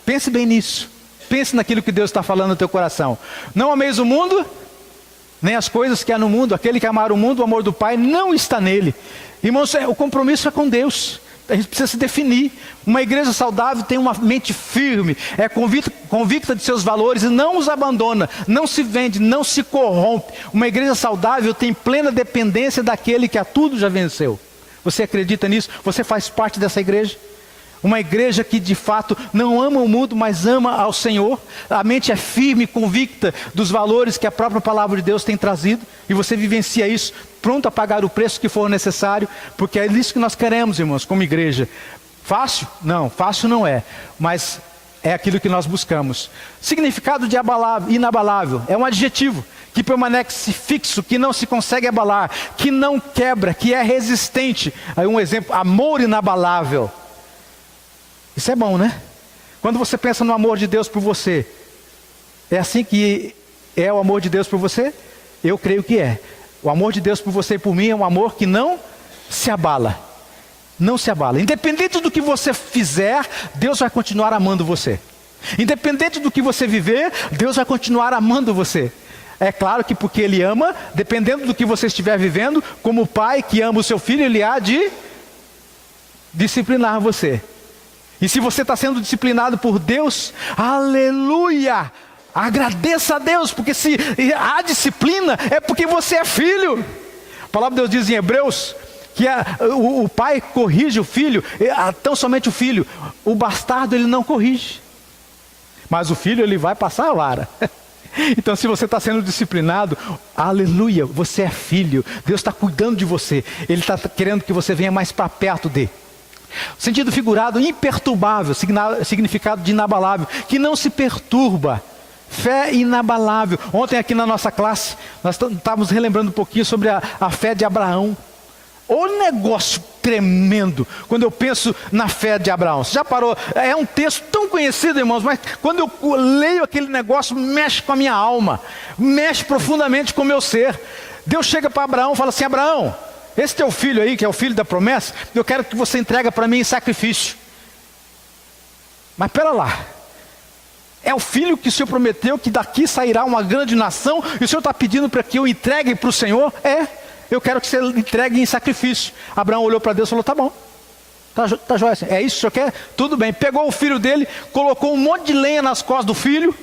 pense bem nisso. Pense naquilo que Deus está falando no teu coração. Não ameis o mundo, nem as coisas que há no mundo. Aquele que amar o mundo, o amor do Pai não está nele. Irmãos, o compromisso é com Deus. A gente precisa se definir. Uma igreja saudável tem uma mente firme, é convicta de seus valores e não os abandona, não se vende, não se corrompe. Uma igreja saudável tem plena dependência daquele que a tudo já venceu. Você acredita nisso? Você faz parte dessa igreja? Uma igreja que de fato não ama o mundo, mas ama ao Senhor. A mente é firme, convicta dos valores que a própria palavra de Deus tem trazido. E você vivencia isso, pronto a pagar o preço que for necessário. Porque é isso que nós queremos, irmãos, como igreja. Fácil? Não, fácil não é. Mas é aquilo que nós buscamos. Significado de inabalável. É um adjetivo que permanece fixo, que não se consegue abalar, que não quebra, que é resistente. Aí um exemplo, amor inabalável. Isso é bom, né? Quando você pensa no amor de Deus por você, é assim que é o amor de Deus por você? Eu creio que é. O amor de Deus por você e por mim é um amor que não se abala. Não se abala. Independente do que você fizer, Deus vai continuar amando você. Independente do que você viver, Deus vai continuar amando você. É claro que porque Ele ama, dependendo do que você estiver vivendo, como o pai que ama o seu filho, Ele há de disciplinar você. E se você está sendo disciplinado por Deus, aleluia! Agradeça a Deus, porque se há disciplina, é porque você é filho. A palavra de Deus diz em Hebreus, que o pai corrige o filho, tão somente o filho. O bastardo ele não corrige, mas o filho ele vai passar a vara. Então se você está sendo disciplinado, aleluia, você é filho. Deus está cuidando de você. Ele está querendo que você venha mais para perto dele. Sentido figurado, imperturbável, significado de inabalável, que não se perturba. Fé inabalável. Ontem aqui na nossa classe, nós estávamos relembrando um pouquinho sobre a fé de Abraão. O negócio tremendo, quando eu penso na fé de Abraão. Você já parou? É um texto tão conhecido, irmãos, mas quando eu leio aquele negócio, mexe com a minha alma, mexe profundamente com o meu ser. Deus chega para Abraão e fala assim: Abraão, esse teu filho aí, que é o filho da promessa, eu quero que você entregue para mim em sacrifício. Mas pera lá, é o filho que o Senhor prometeu que daqui sairá uma grande nação, e o Senhor está pedindo para que eu entregue para o Senhor? Eu quero que você entregue em sacrifício. Abraão olhou para Deus e falou: tá bom, tá jóia, é isso que o Senhor quer? Tudo bem. Pegou o filho dele, colocou um monte de lenha nas costas do filho,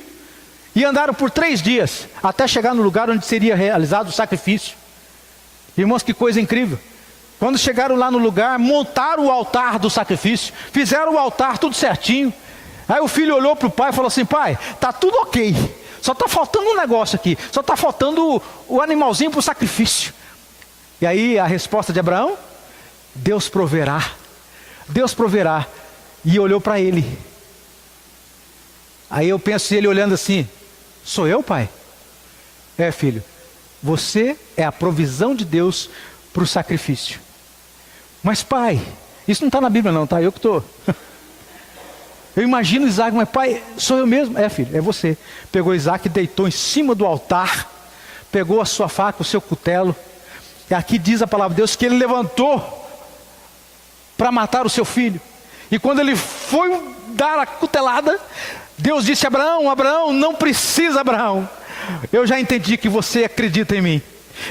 e andaram por 3 dias, até chegar no lugar onde seria realizado o sacrifício. Irmãos, que coisa incrível. Quando chegaram lá no lugar, montaram o altar do sacrifício, fizeram o altar tudo certinho. Aí o filho olhou para o pai e falou assim: pai, está tudo ok, só está faltando um negócio aqui, só está faltando o animalzinho para o sacrifício. E aí a resposta de Abraão: Deus proverá, Deus proverá. E olhou para ele. Aí eu penso ele olhando assim: sou eu, pai? É, filho, você é a provisão de Deus para o sacrifício. Mas pai, isso não está na Bíblia não, tá? Eu que estou. Eu imagino Isaac, mas pai, sou eu mesmo? É, filho, é você. Pegou Isaac, deitou em cima do altar, pegou a sua faca, o seu cutelo, e aqui diz a palavra de Deus que ele levantou para matar o seu filho. E quando ele foi dar a cutelada, Deus disse: Abraão, Abraão, não precisa, Abraão, eu já entendi que você acredita em mim.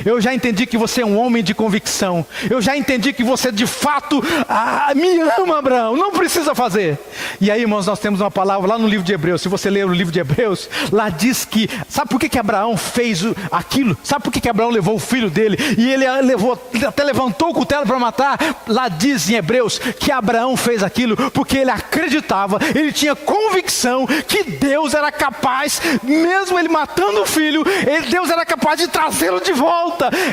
Eu já entendi que você é um homem de convicção. Eu já entendi que você de fato me ama, Abraão. Não precisa fazer. E aí, irmãos, nós temos uma palavra lá no livro de Hebreus. Se você ler o livro de Hebreus, lá diz que, sabe por que Abraão fez aquilo? Sabe por que Abraão levou o filho dele? E ele até levantou o cutelo para matar. Lá diz em Hebreus que Abraão fez aquilo porque ele acreditava, ele tinha convicção que Deus era capaz, mesmo ele matando o filho, Deus era capaz de trazê-lo de volta,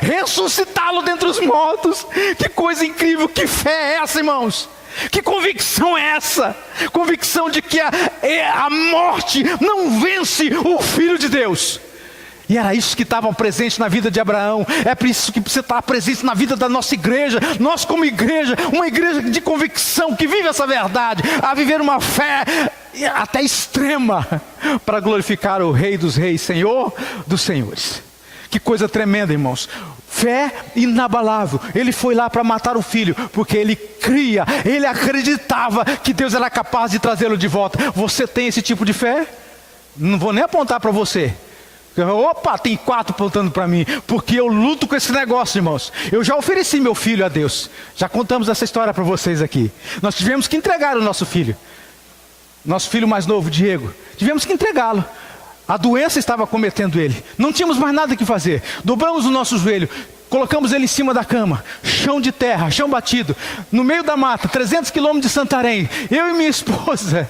ressuscitá-lo dentre os mortos. Que coisa incrível, que fé é essa, irmãos? Que convicção é essa? Convicção de que a morte não vence o Filho de Deus. E era isso que estava presente na vida de Abraão. É por isso que precisa estar presente na vida da nossa igreja. Nós como igreja, uma igreja de convicção, que vive essa verdade, a viver uma fé até extrema, para glorificar o Rei dos Reis, Senhor dos Senhores. Que coisa tremenda, irmãos. Fé inabalável. Ele foi lá para matar o filho, porque ele cria, ele acreditava que Deus era capaz de trazê-lo de volta. Você tem esse tipo de fé? Não vou nem apontar para você. Opa, tem 4 apontando para mim, porque eu luto com esse negócio, irmãos. Eu já ofereci meu filho a Deus. Já contamos essa história para vocês aqui. Nós tivemos que entregar o nosso filho mais novo, Diego. Tivemos que entregá-lo. A doença estava cometendo ele. Não tínhamos mais nada que fazer. Dobramos o nosso joelho, colocamos ele em cima da cama, chão de terra, chão batido, no meio da mata, 300 quilômetros de Santarém. Eu e minha esposa,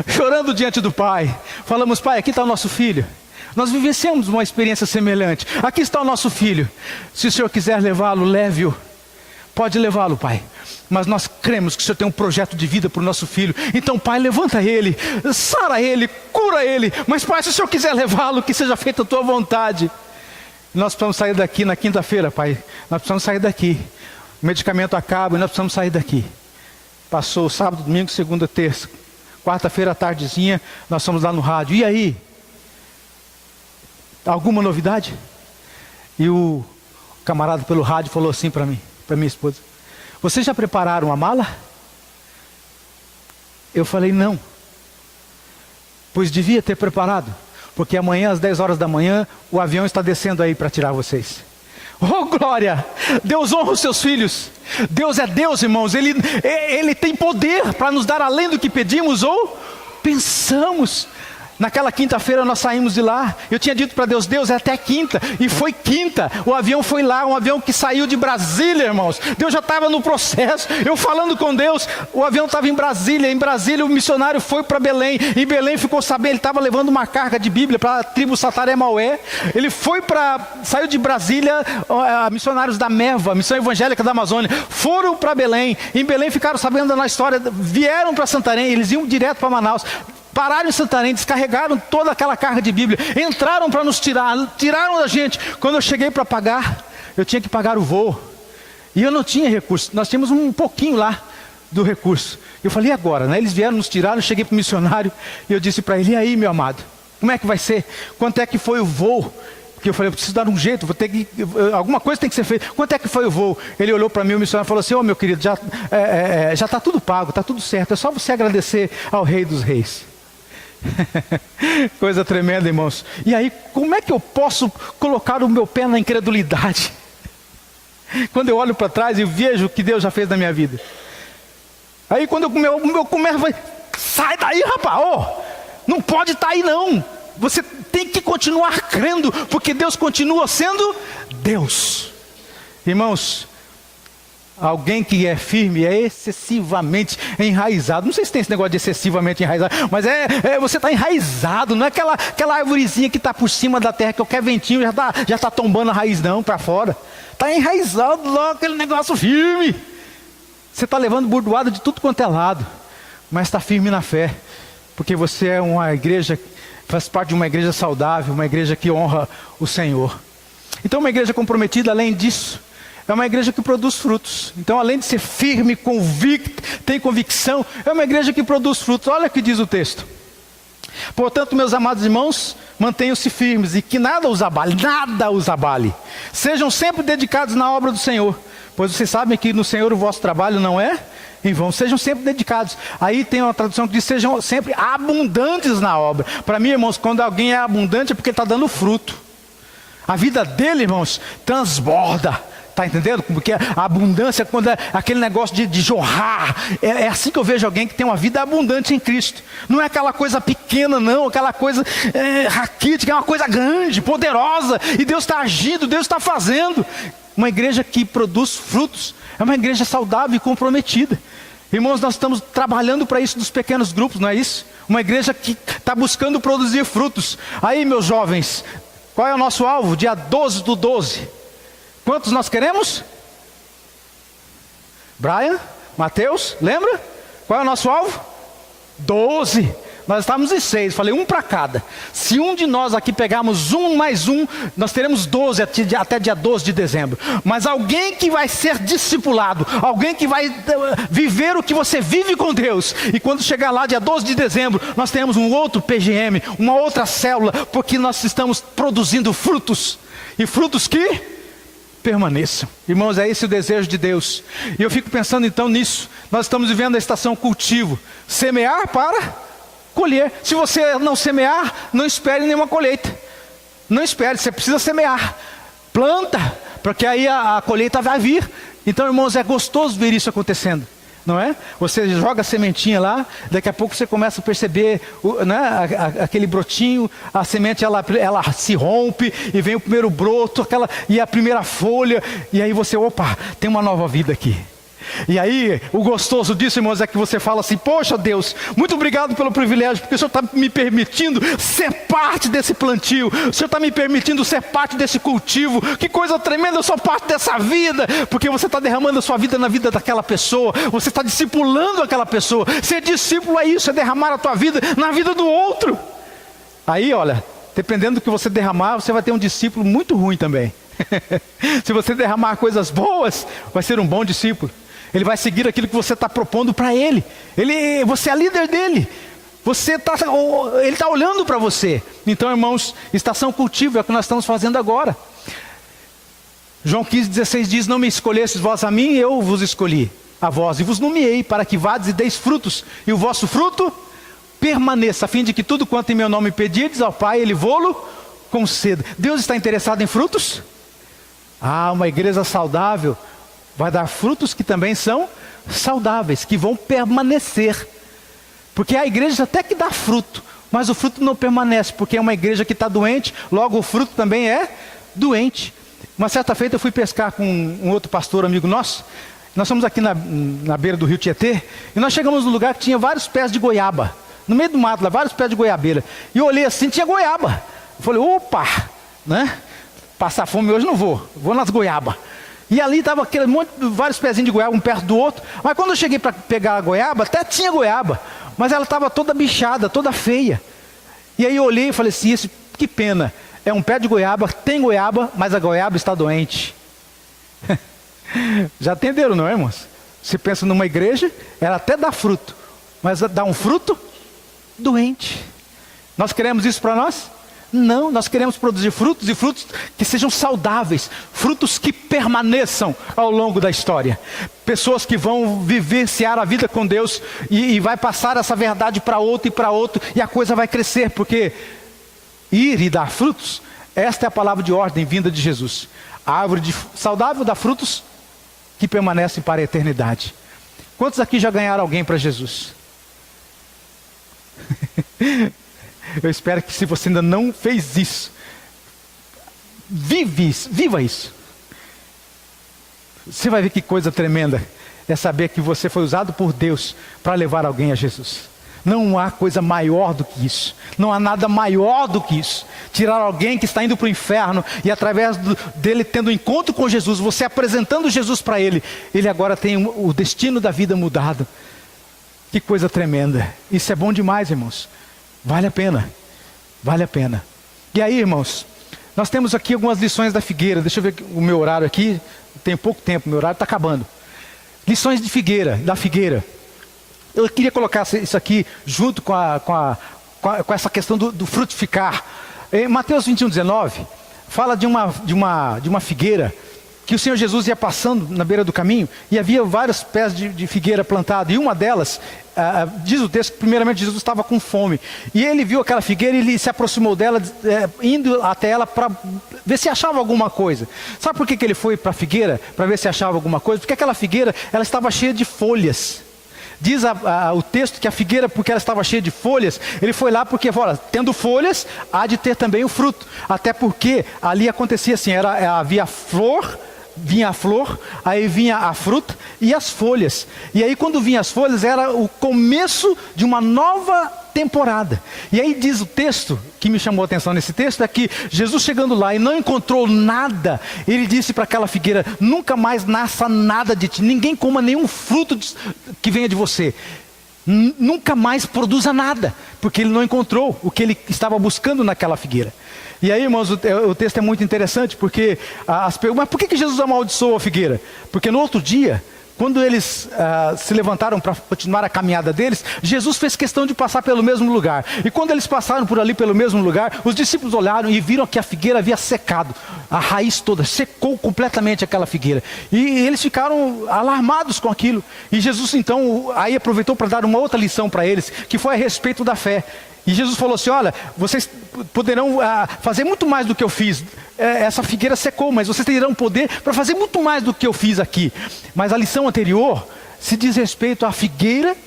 chorando diante do pai. Falamos: pai, aqui está o nosso filho. Nós vivenciamos uma experiência semelhante. Aqui está o nosso filho. Se o Senhor quiser levá-lo, leve-o. Pode levá-lo, pai. Mas nós cremos que o Senhor tem um projeto de vida para o nosso filho. Então, pai, levanta ele, sara ele, cura ele. Mas, pai, se o Senhor quiser levá-lo, que seja feita a tua vontade. Nós precisamos sair daqui na quinta-feira, pai. Nós precisamos sair daqui. O medicamento acaba e nós precisamos sair daqui. Passou sábado, domingo, segunda, terça. Quarta-feira à tardezinha, nós fomos lá no rádio. E aí? Alguma novidade? E o camarada pelo rádio falou assim para mim, para minha esposa: vocês já prepararam a mala? Eu falei: não. Pois devia ter preparado, porque amanhã às 10 horas da manhã o avião está descendo aí para tirar vocês. Oh glória! Deus honra os seus filhos. Deus é Deus, irmãos. Ele tem poder para nos dar além do que pedimos ou pensamos. Naquela quinta-feira nós saímos de lá. Eu tinha dito para Deus, Deus, é até quinta. E foi quinta. O avião foi lá, um avião que saiu de Brasília, irmãos. Deus já estava no processo. Eu falando com Deus, o avião estava em Brasília. Em Brasília o missionário foi para Belém. Em Belém ficou sabendo, ele estava levando uma carga de Bíblia para a tribo Sataré-Maué. Ele saiu de Brasília, missionários da MEVA, Missão Evangélica da Amazônia, foram para Belém. Em Belém ficaram sabendo da história, vieram para Santarém, eles iam direto para Manaus. Pararam em Santarém, descarregaram toda aquela carga de Bíblia, entraram para nos tirar, tiraram da gente. Quando eu cheguei para pagar, eu tinha que pagar o voo, e eu não tinha recurso, nós tínhamos um pouquinho lá do recurso. Eu falei, e agora, né? Eles vieram, nos tiraram, eu cheguei para o missionário, e eu disse para ele, e aí, meu amado, como é que vai ser? Quanto é que foi o voo? Porque eu falei, eu preciso dar um jeito, vou ter que, alguma coisa tem que ser feita. Quanto é que foi o voo? Ele olhou para mim, o missionário falou assim, meu querido, já está tudo pago, está tudo certo, é só você agradecer ao Rei dos Reis. Coisa tremenda, irmãos. E aí, como é que eu posso colocar o meu pé na incredulidade? Quando eu olho para trás e vejo o que Deus já fez na minha vida. Aí quando o meu começo vai, sai daí, rapaz, não pode estar aí não. Você tem que continuar crendo, porque Deus continua sendo Deus. Irmãos, alguém que é firme é excessivamente enraizado. Não sei se tem esse negócio de excessivamente enraizado, mas você está enraizado. Não é aquela arvorezinha que está por cima da terra, que qualquer ventinho já está tombando a raiz não para fora. Está enraizado lá, aquele negócio firme. Você está levando burdoada de tudo quanto é lado, mas está firme na fé, porque você é uma igreja, faz parte de uma igreja saudável, uma igreja que honra o Senhor. Então uma igreja comprometida, além disso, é uma igreja que produz frutos. Então, além de ser firme, convicta, tem convicção, é uma igreja que produz frutos. Olha o que diz o texto. Portanto, meus amados irmãos, mantenham-se firmes e que nada os abale. Sejam sempre dedicados na obra do Senhor, pois vocês sabem que no Senhor o vosso trabalho não é em vão. Sejam sempre dedicados. Aí tem uma tradução que diz, sejam sempre abundantes na obra. Para mim, irmãos, quando alguém é abundante é porque está dando fruto. A vida dele, irmãos, transborda. Está entendendo? Porque a abundância, quando é aquele negócio de jorrar, é assim que eu vejo alguém que tem uma vida abundante em Cristo. Não é aquela coisa pequena não, aquela coisa raquítica, é uma coisa grande, poderosa, e Deus está agindo, Deus está fazendo. Uma igreja que produz frutos, é uma igreja saudável e comprometida. Irmãos, nós estamos trabalhando para isso dos pequenos grupos, não é isso? Uma igreja que está buscando produzir frutos. Aí, meus jovens, qual é o nosso alvo? Dia 12/12. Quantos nós queremos? Brian, Mateus, lembra? Qual é o nosso alvo? 12. Nós estávamos em 6, falei um para cada. Se um de nós aqui pegarmos um mais um, nós teremos 12 até dia 12 de dezembro. Mas alguém que vai ser discipulado, alguém que vai viver o que você vive com Deus, e quando chegar lá dia 12 de dezembro, nós teremos um outro PGM, uma outra célula, porque nós estamos produzindo frutos, e frutos que permaneçam. Irmãos, é esse o desejo de Deus. E eu fico pensando então nisso. Nós estamos vivendo a estação cultivo. Semear para colher. Se você não semear, não espere nenhuma colheita. Não espere, você precisa semear. Planta, porque aí a colheita vai vir. Então, irmãos, é gostoso ver isso acontecendo. Não é? Você joga a sementinha lá, daqui a pouco você começa a perceber aquele brotinho, a semente ela se rompe e vem o primeiro broto, e a primeira folha, e aí você, opa, tem uma nova vida aqui. E aí, o gostoso disso, irmãos, é que você fala assim, poxa Deus, muito obrigado pelo privilégio, porque o Senhor está me permitindo ser parte desse plantio, o Senhor está me permitindo ser parte desse cultivo, que coisa tremenda, eu sou parte dessa vida, porque você está derramando a sua vida na vida daquela pessoa, você está discipulando aquela pessoa. Ser discípulo é isso, é derramar a tua vida na vida do outro. Aí, olha, dependendo do que você derramar, você vai ter um discípulo muito ruim também. Se você derramar coisas boas, vai ser um bom discípulo. Ele vai seguir aquilo que você está propondo para ele. Você é líder dele. Ele está olhando para você. Então, irmãos, estação cultivo é o que nós estamos fazendo agora. João 15,16 diz, não me escolhestes vós a mim, eu vos escolhi a vós, e vos nomeei para que vades e deis frutos, e o vosso fruto permaneça, a fim de que tudo quanto em meu nome pedirdes ao Pai, Ele vô-lo conceda. Deus está interessado em frutos? Uma igreja saudável vai dar frutos que também são saudáveis, que vão permanecer. Porque a igreja até que dá fruto, mas o fruto não permanece, porque é uma igreja que está doente, logo o fruto também é doente. Uma certa feita eu fui pescar com um outro pastor amigo nosso. Nós fomos aqui na beira do rio Tietê, e nós chegamos num lugar que tinha vários pés de goiaba, no meio do mato lá, vários pés de goiabeira. E eu olhei assim, tinha goiaba. Eu falei, opa, né? Passar fome hoje não vou nas goiabas. E ali estava aquele monte, vários pezinhos de goiaba, um perto do outro. Mas quando eu cheguei para pegar a goiaba, até tinha goiaba, mas ela estava toda bichada, toda feia. E aí eu olhei e falei assim, que pena, é um pé de goiaba, tem goiaba, mas a goiaba está doente. Já entenderam, não é, irmãos? Você pensa numa igreja, ela até dá fruto, mas dá um fruto doente. Nós queremos isso para nós? Não, nós queremos produzir frutos, e frutos que sejam saudáveis, frutos que permaneçam ao longo da história. Pessoas que vão vivenciar a vida com Deus e vai passar essa verdade para outro e para outro, e a coisa vai crescer, porque ir e dar frutos, esta é a palavra de ordem vinda de Jesus. A árvore saudável dá frutos que permanecem para a eternidade. Quantos aqui já ganharam alguém para Jesus? Eu espero que, se você ainda não fez isso, viva isso. Você vai ver que coisa tremenda é saber que você foi usado por Deus para levar alguém a Jesus. Não há coisa maior do que isso. Não há nada maior do que isso. Tirar alguém que está indo para o inferno, e através dele tendo um encontro com Jesus, você apresentando Jesus para ele, ele agora tem o destino da vida mudado. Que coisa tremenda. Isso é bom demais, irmãos. Vale a pena. Vale a pena. E aí, irmãos, nós temos aqui algumas lições da figueira. Deixa eu ver o meu horário aqui. Tem pouco tempo, meu horário está acabando. Lições de figueira, da figueira. Eu queria colocar isso aqui junto com essa questão do frutificar. Em Mateus 21:19, fala de uma figueira, que o Senhor Jesus ia passando na beira do caminho, e havia vários pés de figueira plantados, e uma delas, diz o texto que primeiramente Jesus estava com fome, e ele viu aquela figueira, e ele se aproximou dela, indo até ela para ver se achava alguma coisa. Sabe por que ele foi para a figueira? Para ver se achava alguma coisa? Porque aquela figueira, ela estava cheia de folhas. Diz o texto que a figueira, porque ela estava cheia de folhas, ele foi lá porque, olha, tendo folhas, há de ter também o fruto. Até porque ali acontecia assim, havia flor, vinha a flor, aí vinha a fruta e as folhas. E aí quando vinha as folhas, era o começo de uma nova temporada. E aí diz o texto, que me chamou a atenção nesse texto, é que Jesus, chegando lá e não encontrou nada, ele disse para aquela figueira, nunca mais nasça nada de ti, ninguém coma nenhum fruto que venha de você, nunca mais produza nada, porque ele não encontrou o que ele estava buscando naquela figueira. E aí, irmãos, o texto é muito interessante, porque mas por que Jesus amaldiçoou a figueira? Porque no outro dia, quando eles se levantaram para continuar a caminhada deles, Jesus fez questão de passar pelo mesmo lugar. E quando eles passaram por ali pelo mesmo lugar, os discípulos olharam e viram que a figueira havia secado. A raiz toda, secou completamente aquela figueira. E eles ficaram alarmados com aquilo. E Jesus então, aí aproveitou para dar uma outra lição para eles, que foi a respeito da fé. E Jesus falou assim, olha, vocês poderão fazer muito mais do que eu fiz. Essa figueira secou, mas vocês terão poder para fazer muito mais do que eu fiz aqui. Mas a lição anterior se diz respeito à figueira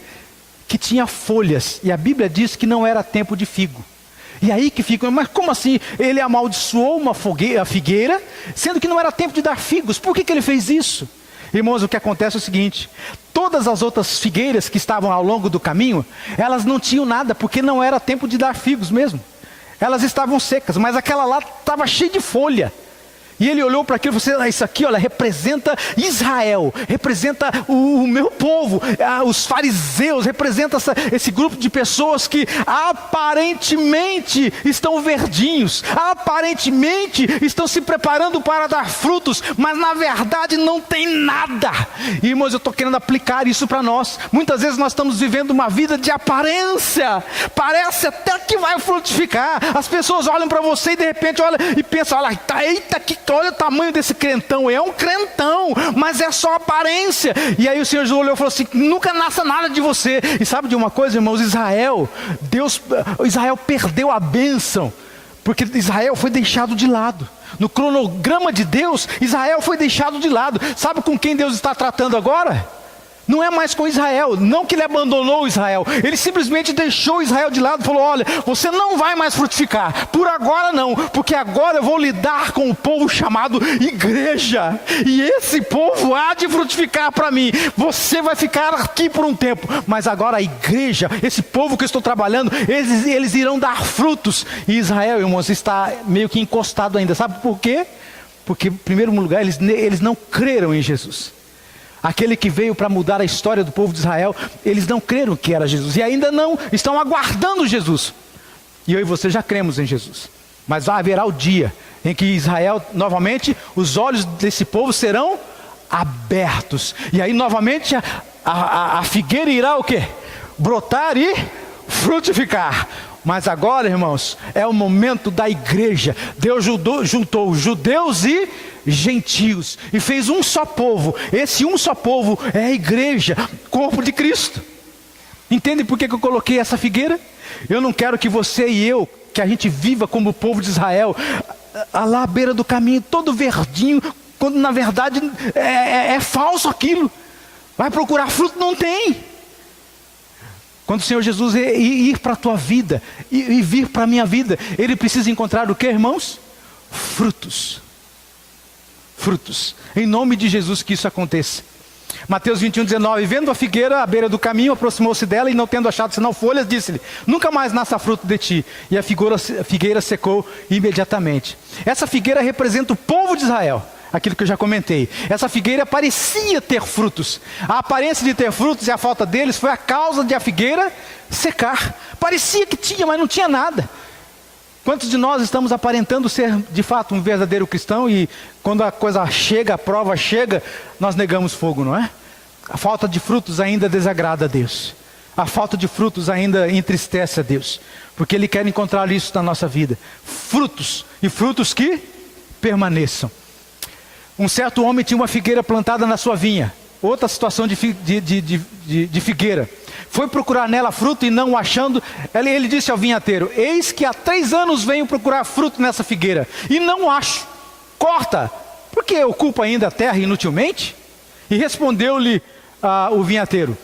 que tinha folhas. E a Bíblia diz que não era tempo de figo. E aí que fica, mas como assim? Ele amaldiçoou a figueira, sendo que não era tempo de dar figos. Por que ele fez isso? Irmãos, o que acontece é o seguinte, todas as outras figueiras que estavam ao longo do caminho, elas não tinham nada, porque não era tempo de dar figos mesmo. Elas estavam secas, mas aquela lá estava cheia de folha. E ele olhou para aquilo e falou assim, isso aqui, olha, representa Israel, representa o meu povo, os fariseus, representa esse grupo de pessoas que aparentemente estão verdinhos, aparentemente estão se preparando para dar frutos, mas na verdade não tem nada. E, irmãos, eu estou querendo aplicar isso para nós. Muitas vezes nós estamos vivendo uma vida de aparência, parece até que vai frutificar. As pessoas olham para você e de repente olham e pensam, olha, eita, olha o tamanho desse crentão, é um crentão, mas é só aparência. E aí o Senhor Jesus olhou e falou assim, nunca nasça nada de você. E sabe de uma coisa, irmãos, Israel perdeu a bênção, porque Israel foi deixado de lado. No cronograma de Deus, Israel foi deixado de lado. Sabe com quem Deus está tratando agora? Não é mais com Israel, não que ele abandonou Israel, ele simplesmente deixou Israel de lado e falou: olha, você não vai mais frutificar, por agora não, porque agora eu vou lidar com o povo chamado igreja, e esse povo há de frutificar para mim, você vai ficar aqui por um tempo, mas agora a igreja, esse povo que eu estou trabalhando, eles irão dar frutos. E Israel, irmãos, está meio que encostado ainda, sabe por quê? Porque, em primeiro lugar, eles não creram em Jesus. Aquele que veio para mudar a história do povo de Israel, eles não creram que era Jesus, e ainda não estão aguardando Jesus. E eu e você já cremos em Jesus, mas haverá o dia em que Israel, novamente, os olhos desse povo serão abertos, e aí novamente a figueira irá o quê? Brotar e frutificar. Mas agora, irmãos, é o momento da igreja. Deus juntou judeus e gentios e fez um só povo. Esse um só povo é a igreja, corpo de Cristo. Entende por que eu coloquei essa figueira? Eu não quero que você e eu, que a gente viva como o povo de Israel, lá à beira do caminho, todo verdinho, quando na verdade é falso aquilo. Vai procurar fruto, não tem. Quando o Senhor Jesus ir para a tua vida e vir para a minha vida, Ele precisa encontrar o que, irmãos? Frutos. Frutos. Em nome de Jesus que isso aconteça. Mateus 21:19, vendo a figueira à beira do caminho, aproximou-se dela e não tendo achado senão folhas, disse-lhe: nunca mais nasça fruto de ti. E a figueira secou imediatamente. Essa figueira representa o povo de Israel. Aquilo que eu já comentei. Essa figueira parecia ter frutos. A aparência de ter frutos e a falta deles foi a causa de a figueira secar. Parecia que tinha, mas não tinha nada. Quantos de nós estamos aparentando ser de fato um verdadeiro cristão e quando a coisa chega, a prova chega, nós negamos fogo, não é? A falta de frutos ainda desagrada a Deus. A falta de frutos ainda entristece a Deus. Porque Ele quer encontrar isso na nossa vida. Frutos, e frutos que permaneçam. Um certo homem tinha uma figueira plantada na sua vinha. Outra situação de figueira. Foi procurar nela fruto e não achando, ele disse ao vinhateiro: eis que há 3 anos venho procurar fruto nessa figueira e não acho. Corta, porque ocupa ainda a terra inutilmente? E respondeu-lhe o vinhateiro: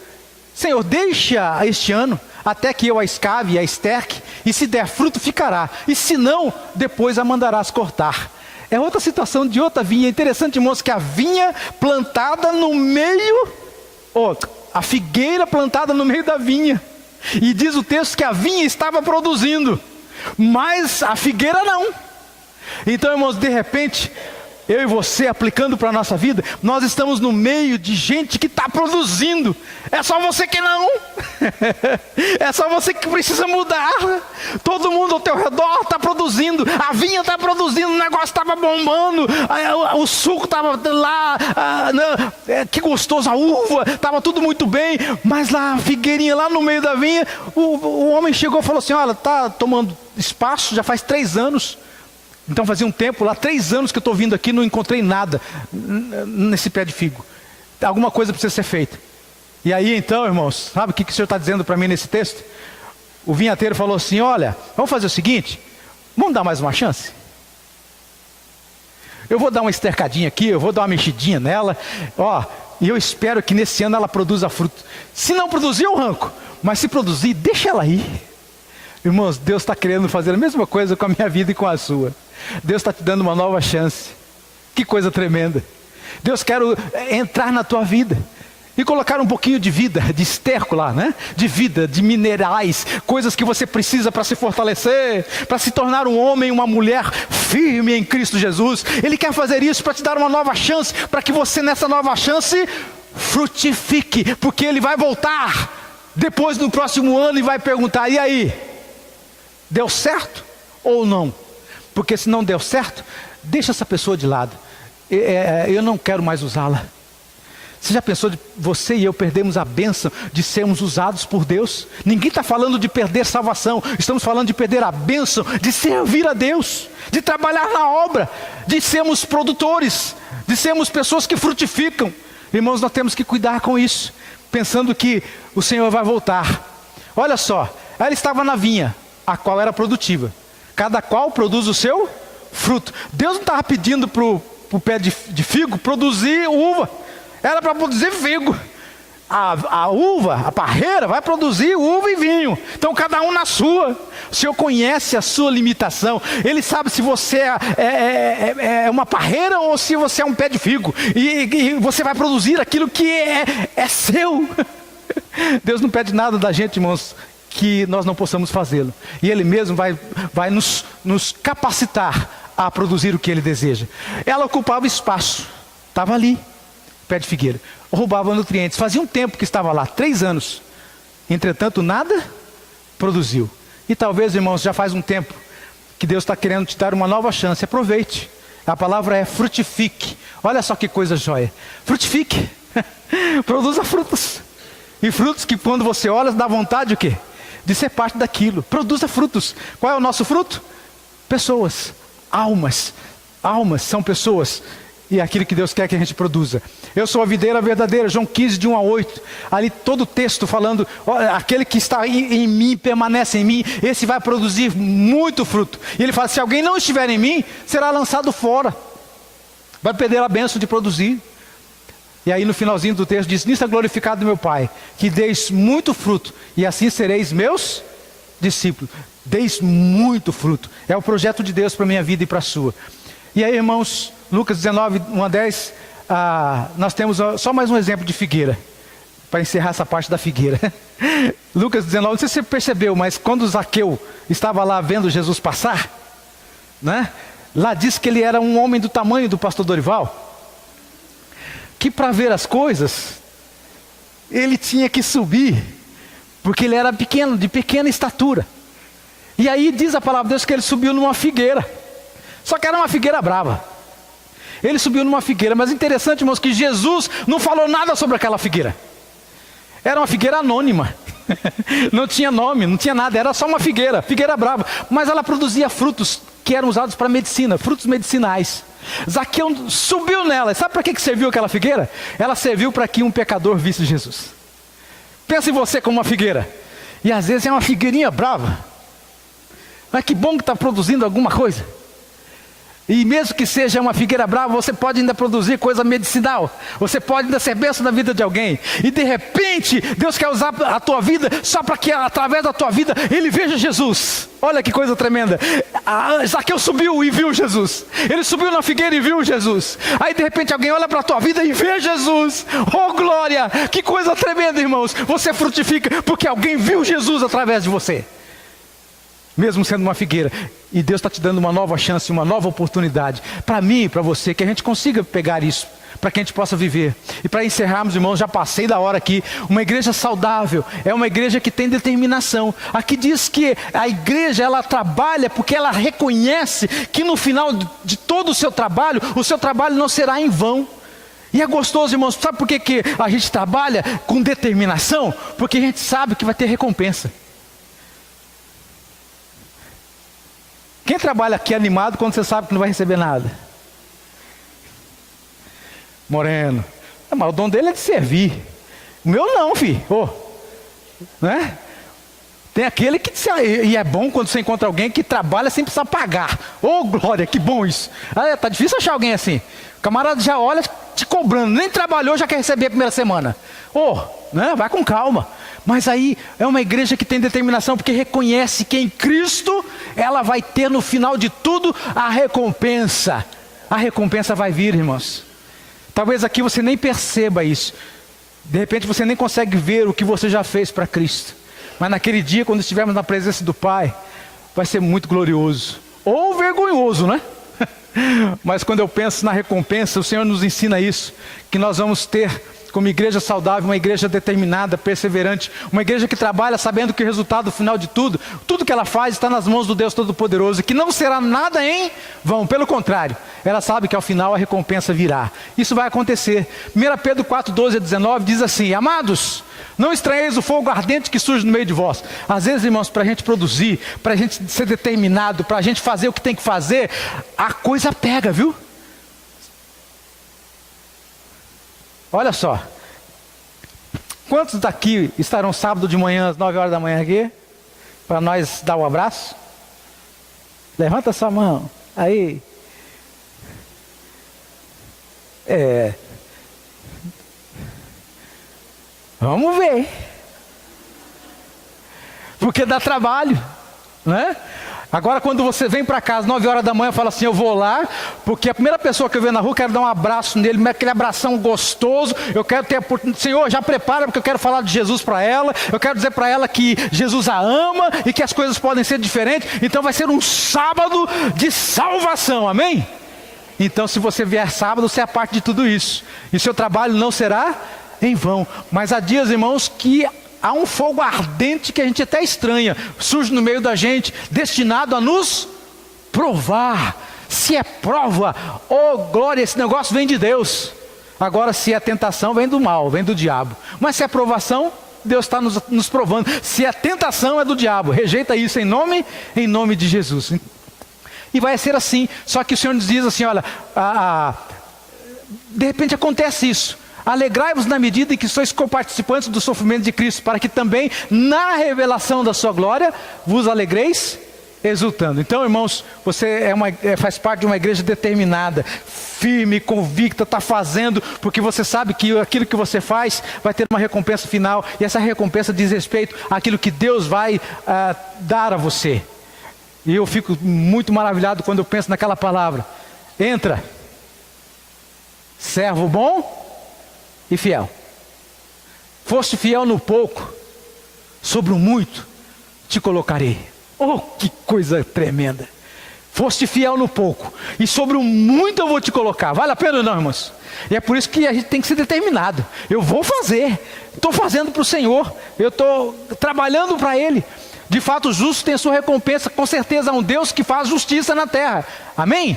Senhor, deixa este ano até que eu a escave e a esterque, e se der fruto ficará, e se não, depois a mandarás cortar. É outra situação de outra vinha. Interessante, irmãos, que a vinha plantada no meio, a figueira plantada no meio da vinha. E diz o texto que a vinha estava produzindo, mas a figueira não. Então, irmãos, de repente, eu e você aplicando para a nossa vida, nós estamos no meio de gente que está produzindo. É só você que não. É só você que precisa mudar. Todo mundo ao teu redor está produzindo. A vinha está produzindo, o negócio estava bombando, o suco estava lá, que gostoso, a uva, estava tudo muito bem. Mas lá, a figueirinha lá no meio da vinha, o homem chegou e falou assim: olha, está tomando espaço, já faz 3 anos. Então fazia um tempo, lá 3 anos que eu estou vindo aqui, não encontrei nada nesse pé de figo. Alguma coisa precisa ser feita. E aí então, irmãos, sabe o que o Senhor está dizendo para mim nesse texto? O vinhateiro falou assim: olha, vamos fazer o seguinte, vamos dar mais uma chance? Eu vou dar uma estercadinha aqui, eu vou dar uma mexidinha nela, e eu espero que nesse ano ela produza fruto. Se não produzir, eu arranco, mas se produzir, deixa ela aí. Irmãos, Deus está querendo fazer a mesma coisa com a minha vida e com a sua. Deus está te dando uma nova chance. Que coisa tremenda. Deus quer entrar na tua vida e colocar um pouquinho de vida, de esterco lá, né? De vida, de minerais, coisas que você precisa para se fortalecer, para se tornar um homem, uma mulher firme em Cristo Jesus. Ele quer fazer isso para te dar uma nova chance, para que você nessa nova chance frutifique, porque Ele vai voltar depois no próximo ano e vai perguntar: e aí? Deu certo ou não? Porque se não deu certo, deixa essa pessoa de lado. Eu não quero mais usá-la. Você já pensou de você e eu perdermos a bênção de sermos usados por Deus? Ninguém está falando de perder salvação. Estamos falando de perder a bênção de servir a Deus, de trabalhar na obra, de sermos produtores, de sermos pessoas que frutificam. Irmãos, nós temos que cuidar com isso, pensando que o Senhor vai voltar. Olha só, ela estava na vinha, a qual era produtiva. Cada qual produz o seu fruto. Deus não estava pedindo para o pé de figo produzir uva. Era para produzir figo. A uva, a parreira, vai produzir uva e vinho. Então cada um na sua. O Senhor conhece a sua limitação. Ele sabe se você é uma parreira ou se você é um pé de figo. E você vai produzir aquilo que é seu. Deus não pede nada da gente, irmãos, que nós não possamos fazê-lo. E Ele mesmo vai nos capacitar a produzir o que Ele deseja. Ela ocupava espaço. Estava ali, pé de figueira. Roubava nutrientes. Fazia um tempo que estava lá, 3 anos. Entretanto, nada produziu. E talvez, irmãos, já faz um tempo que Deus está querendo te dar uma nova chance. Aproveite. A palavra é frutifique. Olha só que coisa jóia. Frutifique. Produza frutos. E frutos que quando você olha, dá vontade o quê? De ser parte daquilo. Produza frutos. Qual é o nosso fruto? Pessoas. Almas. Almas são pessoas. E é aquilo que Deus quer que a gente produza. Eu sou a videira verdadeira, João 15, de 1 a 8. Ali todo o texto falando, aquele que está em mim, permanece em mim, esse vai produzir muito fruto. E ele fala, se alguém não estiver em mim, será lançado fora. Vai perder a bênção de produzir. E aí no finalzinho do texto diz, nisso é glorificado meu Pai, que deis muito fruto, e assim sereis meus discípulos. Deis muito fruto. É o projeto de Deus para a minha vida e para a sua. E aí, irmãos, Lucas 19, 1 a 10, nós temos só mais um exemplo de figueira, para encerrar essa parte da figueira. Lucas 19, não sei se você percebeu, mas quando Zaqueu estava lá vendo Jesus passar, né? Lá diz que ele era um homem do tamanho do pastor Dorival, que para ver as coisas, ele tinha que subir, porque ele era pequeno, de pequena estatura. E aí diz a palavra de Deus que ele subiu numa figueira, só que era uma figueira brava. Ele subiu numa figueira, mas interessante, irmãos, que Jesus não falou nada sobre aquela figueira. Era uma figueira anônima. Não tinha nome, não tinha nada, era só uma figueira brava. Mas ela produzia frutos que eram usados para medicina, frutos medicinais. Zaqueu subiu nela. Sabe para que serviu aquela figueira? Ela serviu para que um pecador visse Jesus. Pensa em você como uma figueira. E às vezes é uma figueirinha brava. Mas que bom que está produzindo alguma coisa. E mesmo que seja uma figueira brava, você pode ainda produzir coisa medicinal. Você pode ainda ser bênção na vida de alguém. E de repente, Deus quer usar a tua vida só para que através da tua vida Ele veja Jesus. Olha que coisa tremenda. Zaqueu subiu e viu Jesus. Ele subiu na figueira e viu Jesus. Aí de repente alguém olha para a tua vida e vê Jesus. Oh glória! Que coisa tremenda, irmãos. Você frutifica porque alguém viu Jesus através de você. Mesmo sendo uma figueira. E Deus está te dando uma nova chance, uma nova oportunidade. Para mim e para você, que a gente consiga pegar isso. Para que a gente possa viver. E para encerrarmos, irmãos, já passei da hora aqui. Uma igreja saudável é uma igreja que tem determinação. Aqui diz que a igreja, ela trabalha porque ela reconhece que no final de todo o seu trabalho não será em vão. E é gostoso, irmãos, sabe por que a gente trabalha com determinação? Porque a gente sabe que vai ter recompensa. Quem trabalha aqui animado quando você sabe que não vai receber nada? Moreno. Mas o dom dele é de servir. O meu não, filho. Né? Tem aquele que... E é bom quando você encontra alguém que trabalha sem precisar pagar. Glória, que bom isso. Tá difícil achar alguém assim. O camarada já olha te cobrando. Nem trabalhou, já quer receber a primeira semana. Né? Vai com calma. Mas aí é uma igreja que tem determinação, porque reconhece que em Cristo ela vai ter no final de tudo a recompensa. A recompensa vai vir, irmãos. Talvez aqui você nem perceba isso. De repente você nem consegue ver o que você já fez para Cristo. Mas naquele dia, quando estivermos na presença do Pai, vai ser muito glorioso. Ou vergonhoso, né? Mas quando eu penso na recompensa, o Senhor nos ensina isso. Que nós vamos ter como igreja saudável, uma igreja determinada, perseverante, uma igreja que trabalha sabendo que o resultado final de tudo que ela faz está nas mãos do Deus Todo-Poderoso, e que não será nada em vão, pelo contrário, ela sabe que ao final a recompensa virá. Isso vai acontecer. 1 Pedro 4, 12 a 19 diz assim: amados, não estranheis o fogo ardente que surge no meio de vós. Às vezes, irmãos, para a gente produzir, para a gente ser determinado, para a gente fazer o que tem que fazer, a coisa pega, viu? Olha só, quantos daqui estarão sábado de manhã às 9 horas da manhã aqui? Para nós dar um abraço? Levanta sua mão, aí. Vamos ver. Porque dá trabalho, né? Agora quando você vem para casa 9 horas da manhã e fala assim, eu vou lá, porque a primeira pessoa que eu vejo na rua, eu quero dar um abraço nele, aquele abração gostoso, eu quero ter a oportunidade, Senhor, já prepara porque eu quero falar de Jesus para ela, eu quero dizer para ela que Jesus a ama e que as coisas podem ser diferentes, então vai ser um sábado de salvação, amém? Então se você vier sábado, você é parte de tudo isso, e seu trabalho não será em vão, mas há dias, irmãos, que há um fogo ardente que a gente até estranha, surge no meio da gente, destinado a nos provar. Se é prova, oh glória, esse negócio vem de Deus. Agora se é tentação, vem do mal, vem do diabo. Mas se é provação, Deus está nos provando. Se é tentação, é do diabo. Rejeita isso em nome de Jesus. E vai ser assim, só que o Senhor nos diz assim, olha, de repente acontece isso. Alegrai-vos na medida em que sois coparticipantes do sofrimento de Cristo, para que também na revelação da sua glória vos alegreis exultando. Então, irmãos, você faz parte de uma igreja determinada, firme, convicta, está fazendo, porque você sabe que aquilo que você faz vai ter uma recompensa final, e essa recompensa diz respeito àquilo que Deus vai dar a você. E eu fico muito maravilhado quando eu penso naquela palavra: entra, servo bom e fiel. Foste fiel no pouco, sobre o muito te colocarei. Oh, que coisa tremenda! Foste fiel no pouco, e sobre o muito eu vou te colocar. Vale a pena ou não, irmãos? E é por isso que a gente tem que ser determinado. Eu vou fazer, estou fazendo para o Senhor, eu estou trabalhando para Ele. De fato, o justo tem a sua recompensa. Com certeza há um Deus que faz justiça na terra, amém?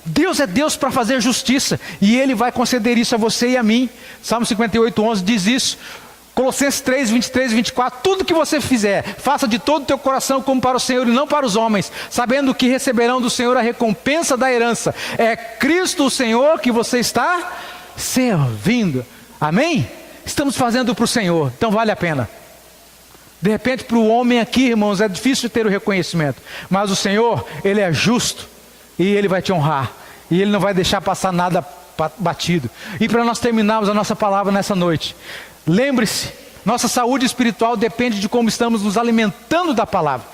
Deus é Deus para fazer justiça, e Ele vai conceder isso a você e a mim. Salmo 58:11 diz isso. Colossenses 3, 23 e 24, tudo que você fizer, faça de todo o teu coração como para o Senhor e não para os homens, sabendo que receberão do Senhor a recompensa da herança. É Cristo o Senhor que você está servindo, amém? Estamos fazendo para o Senhor, então vale a pena. De repente para o homem aqui, irmãos, é difícil ter o reconhecimento, mas o Senhor, Ele é justo, e Ele vai te honrar, e Ele não vai deixar passar nada batido. E para nós terminarmos a nossa palavra nessa noite, lembre-se, nossa saúde espiritual depende de como estamos nos alimentando da palavra,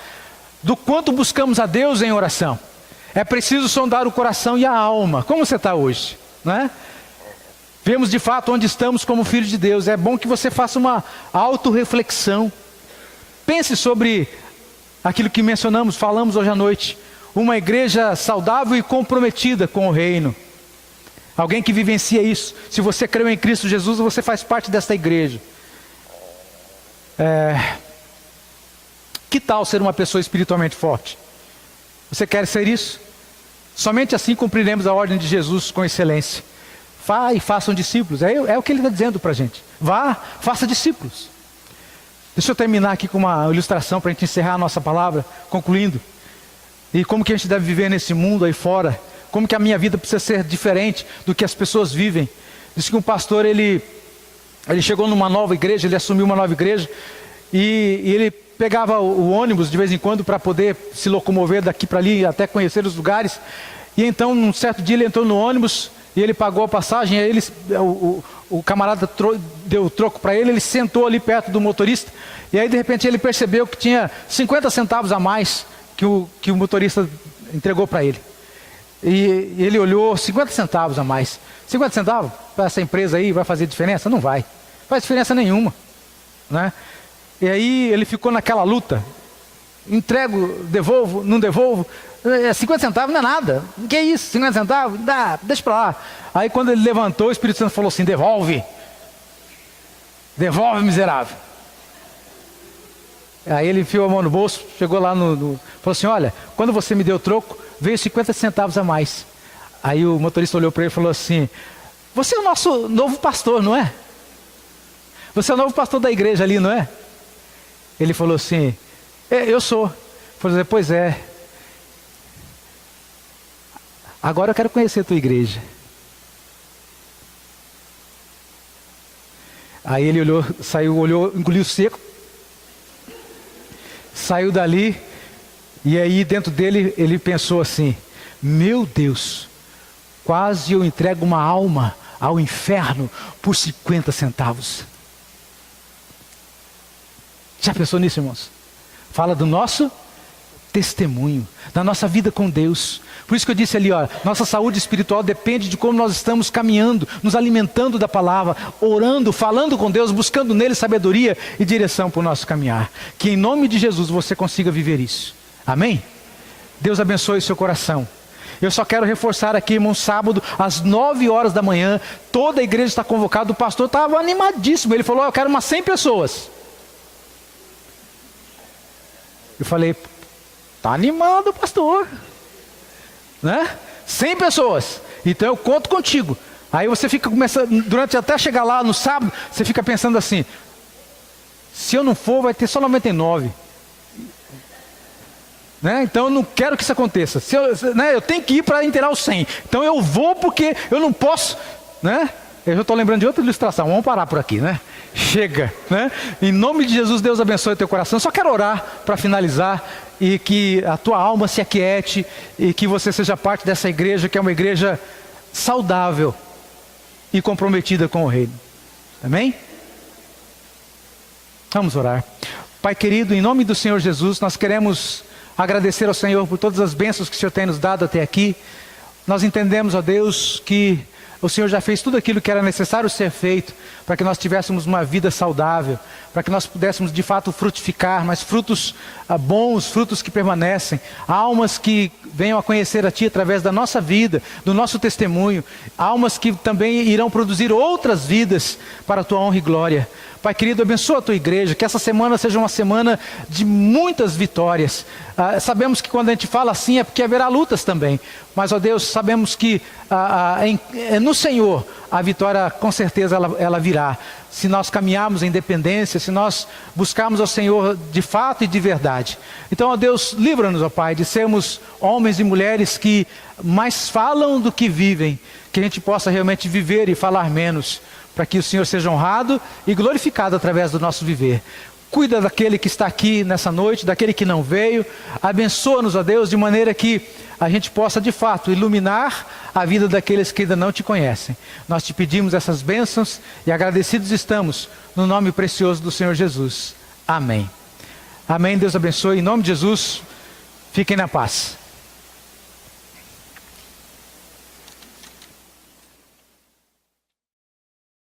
do quanto buscamos a Deus em oração. É preciso sondar o coração e a alma. Como você está hoje, não é? Vemos de fato onde estamos como filhos de Deus. É bom que você faça uma autorreflexão. Pense sobre aquilo que falamos hoje à noite. Uma igreja saudável e comprometida com o reino. Alguém que vivencia isso. Se você creu em Cristo Jesus, você faz parte desta igreja. Que tal ser uma pessoa espiritualmente forte? Você quer ser isso? Somente assim cumpriremos a ordem de Jesus com excelência. Vá e façam discípulos. É o que Ele está dizendo para a gente. Vá, faça discípulos. Deixa eu terminar aqui com uma ilustração para a gente encerrar a nossa palavra, concluindo. E como que a gente deve viver nesse mundo aí fora? Como que a minha vida precisa ser diferente do que as pessoas vivem? Diz que um pastor, ele chegou numa nova igreja, ele assumiu uma nova igreja, e ele pegava o ônibus de vez em quando para poder se locomover daqui para ali, até conhecer os lugares. E então, num certo dia, ele entrou no ônibus, e ele pagou a passagem, aí o camarada deu o troco para ele, ele sentou ali perto do motorista, e aí de repente ele percebeu que tinha 50 centavos a mais que o motorista entregou para ele. E ele olhou, 50 centavos a mais. 50 centavos para essa empresa aí vai fazer diferença? Não vai. Não faz diferença nenhuma, né? E aí ele ficou naquela luta. Entrego, devolvo, não devolvo. 50 centavos não é nada. O que é isso? 50 centavos? Dá, deixa para lá. Aí quando ele levantou, o Espírito Santo falou assim: devolve. Devolve, miserável. Aí ele enfiou a mão no bolso, chegou lá falou assim: olha, quando você me deu o troco, veio 50 centavos a mais. Aí o motorista olhou para ele e falou assim: você é o nosso novo pastor, não é? Você é o novo pastor da igreja ali, não é? Ele falou assim: eu sou. Ele falou assim: pois é. Agora eu quero conhecer a tua igreja. Aí ele olhou, engoliu seco, saiu dali, e aí dentro dele ele pensou assim: meu Deus, quase eu entrego uma alma ao inferno por 50 centavos. Já pensou nisso, irmãos? Fala do nosso testemunho, da nossa vida com Deus. Por isso que eu disse ali, ó, nossa saúde espiritual depende de como nós estamos caminhando, nos alimentando da palavra, orando, falando com Deus, buscando nele sabedoria e direção para o nosso caminhar. Que em nome de Jesus você consiga viver isso. Amém? Deus abençoe o seu coração. Eu só quero reforçar aqui, irmão, sábado, às 9 horas da manhã, toda a igreja está convocada. O pastor estava animadíssimo, ele falou, eu quero umas 100 pessoas. Eu falei, tá animado, pastor, né? 100 pessoas, então eu conto contigo. Aí você fica começando, durante até chegar lá no sábado, você fica pensando assim, se eu não for, vai ter só 99. Né? Então eu não quero que isso aconteça. Eu tenho que ir para inteirar os 100. Então eu vou porque eu não posso, né? Eu já estou lembrando de outra ilustração. Vamos parar por aqui, né? Chega, né? Em nome de Jesus, Deus abençoe o teu coração. Eu só quero orar para finalizar e que a tua alma se aquiete e que você seja parte dessa igreja que é uma igreja saudável e comprometida com o reino. Amém? Vamos orar. Pai querido, em nome do Senhor Jesus, nós queremos agradecer ao Senhor por todas as bênçãos que o Senhor tem nos dado até aqui. Nós entendemos, ó Deus, que o Senhor já fez tudo aquilo que era necessário ser feito para que nós tivéssemos uma vida saudável, para que nós pudéssemos de fato frutificar, mas frutos bons, frutos que permanecem, almas que venham a conhecer a Ti através da nossa vida, do nosso testemunho, almas que também irão produzir outras vidas para a Tua honra e glória. Pai querido, abençoa a Tua igreja, que essa semana seja uma semana de muitas vitórias. Sabemos que quando a gente fala assim é porque haverá lutas também, mas ó Deus, sabemos que no Senhor a vitória com certeza ela virá. Se nós caminharmos em dependência, se nós buscarmos ao Senhor de fato e de verdade. Então ó Deus, livra-nos, ó Pai, de sermos homens e mulheres que mais falam do que vivem, que a gente possa realmente viver e falar menos, para que o Senhor seja honrado e glorificado através do nosso viver. Cuida daquele que está aqui nessa noite, daquele que não veio. Abençoa-nos, ó Deus, de maneira que a gente possa de fato iluminar a vida daqueles que ainda não Te conhecem. Nós Te pedimos essas bênçãos e agradecidos estamos no nome precioso do Senhor Jesus. Amém. Amém. Deus abençoe. Em nome de Jesus, fiquem na paz.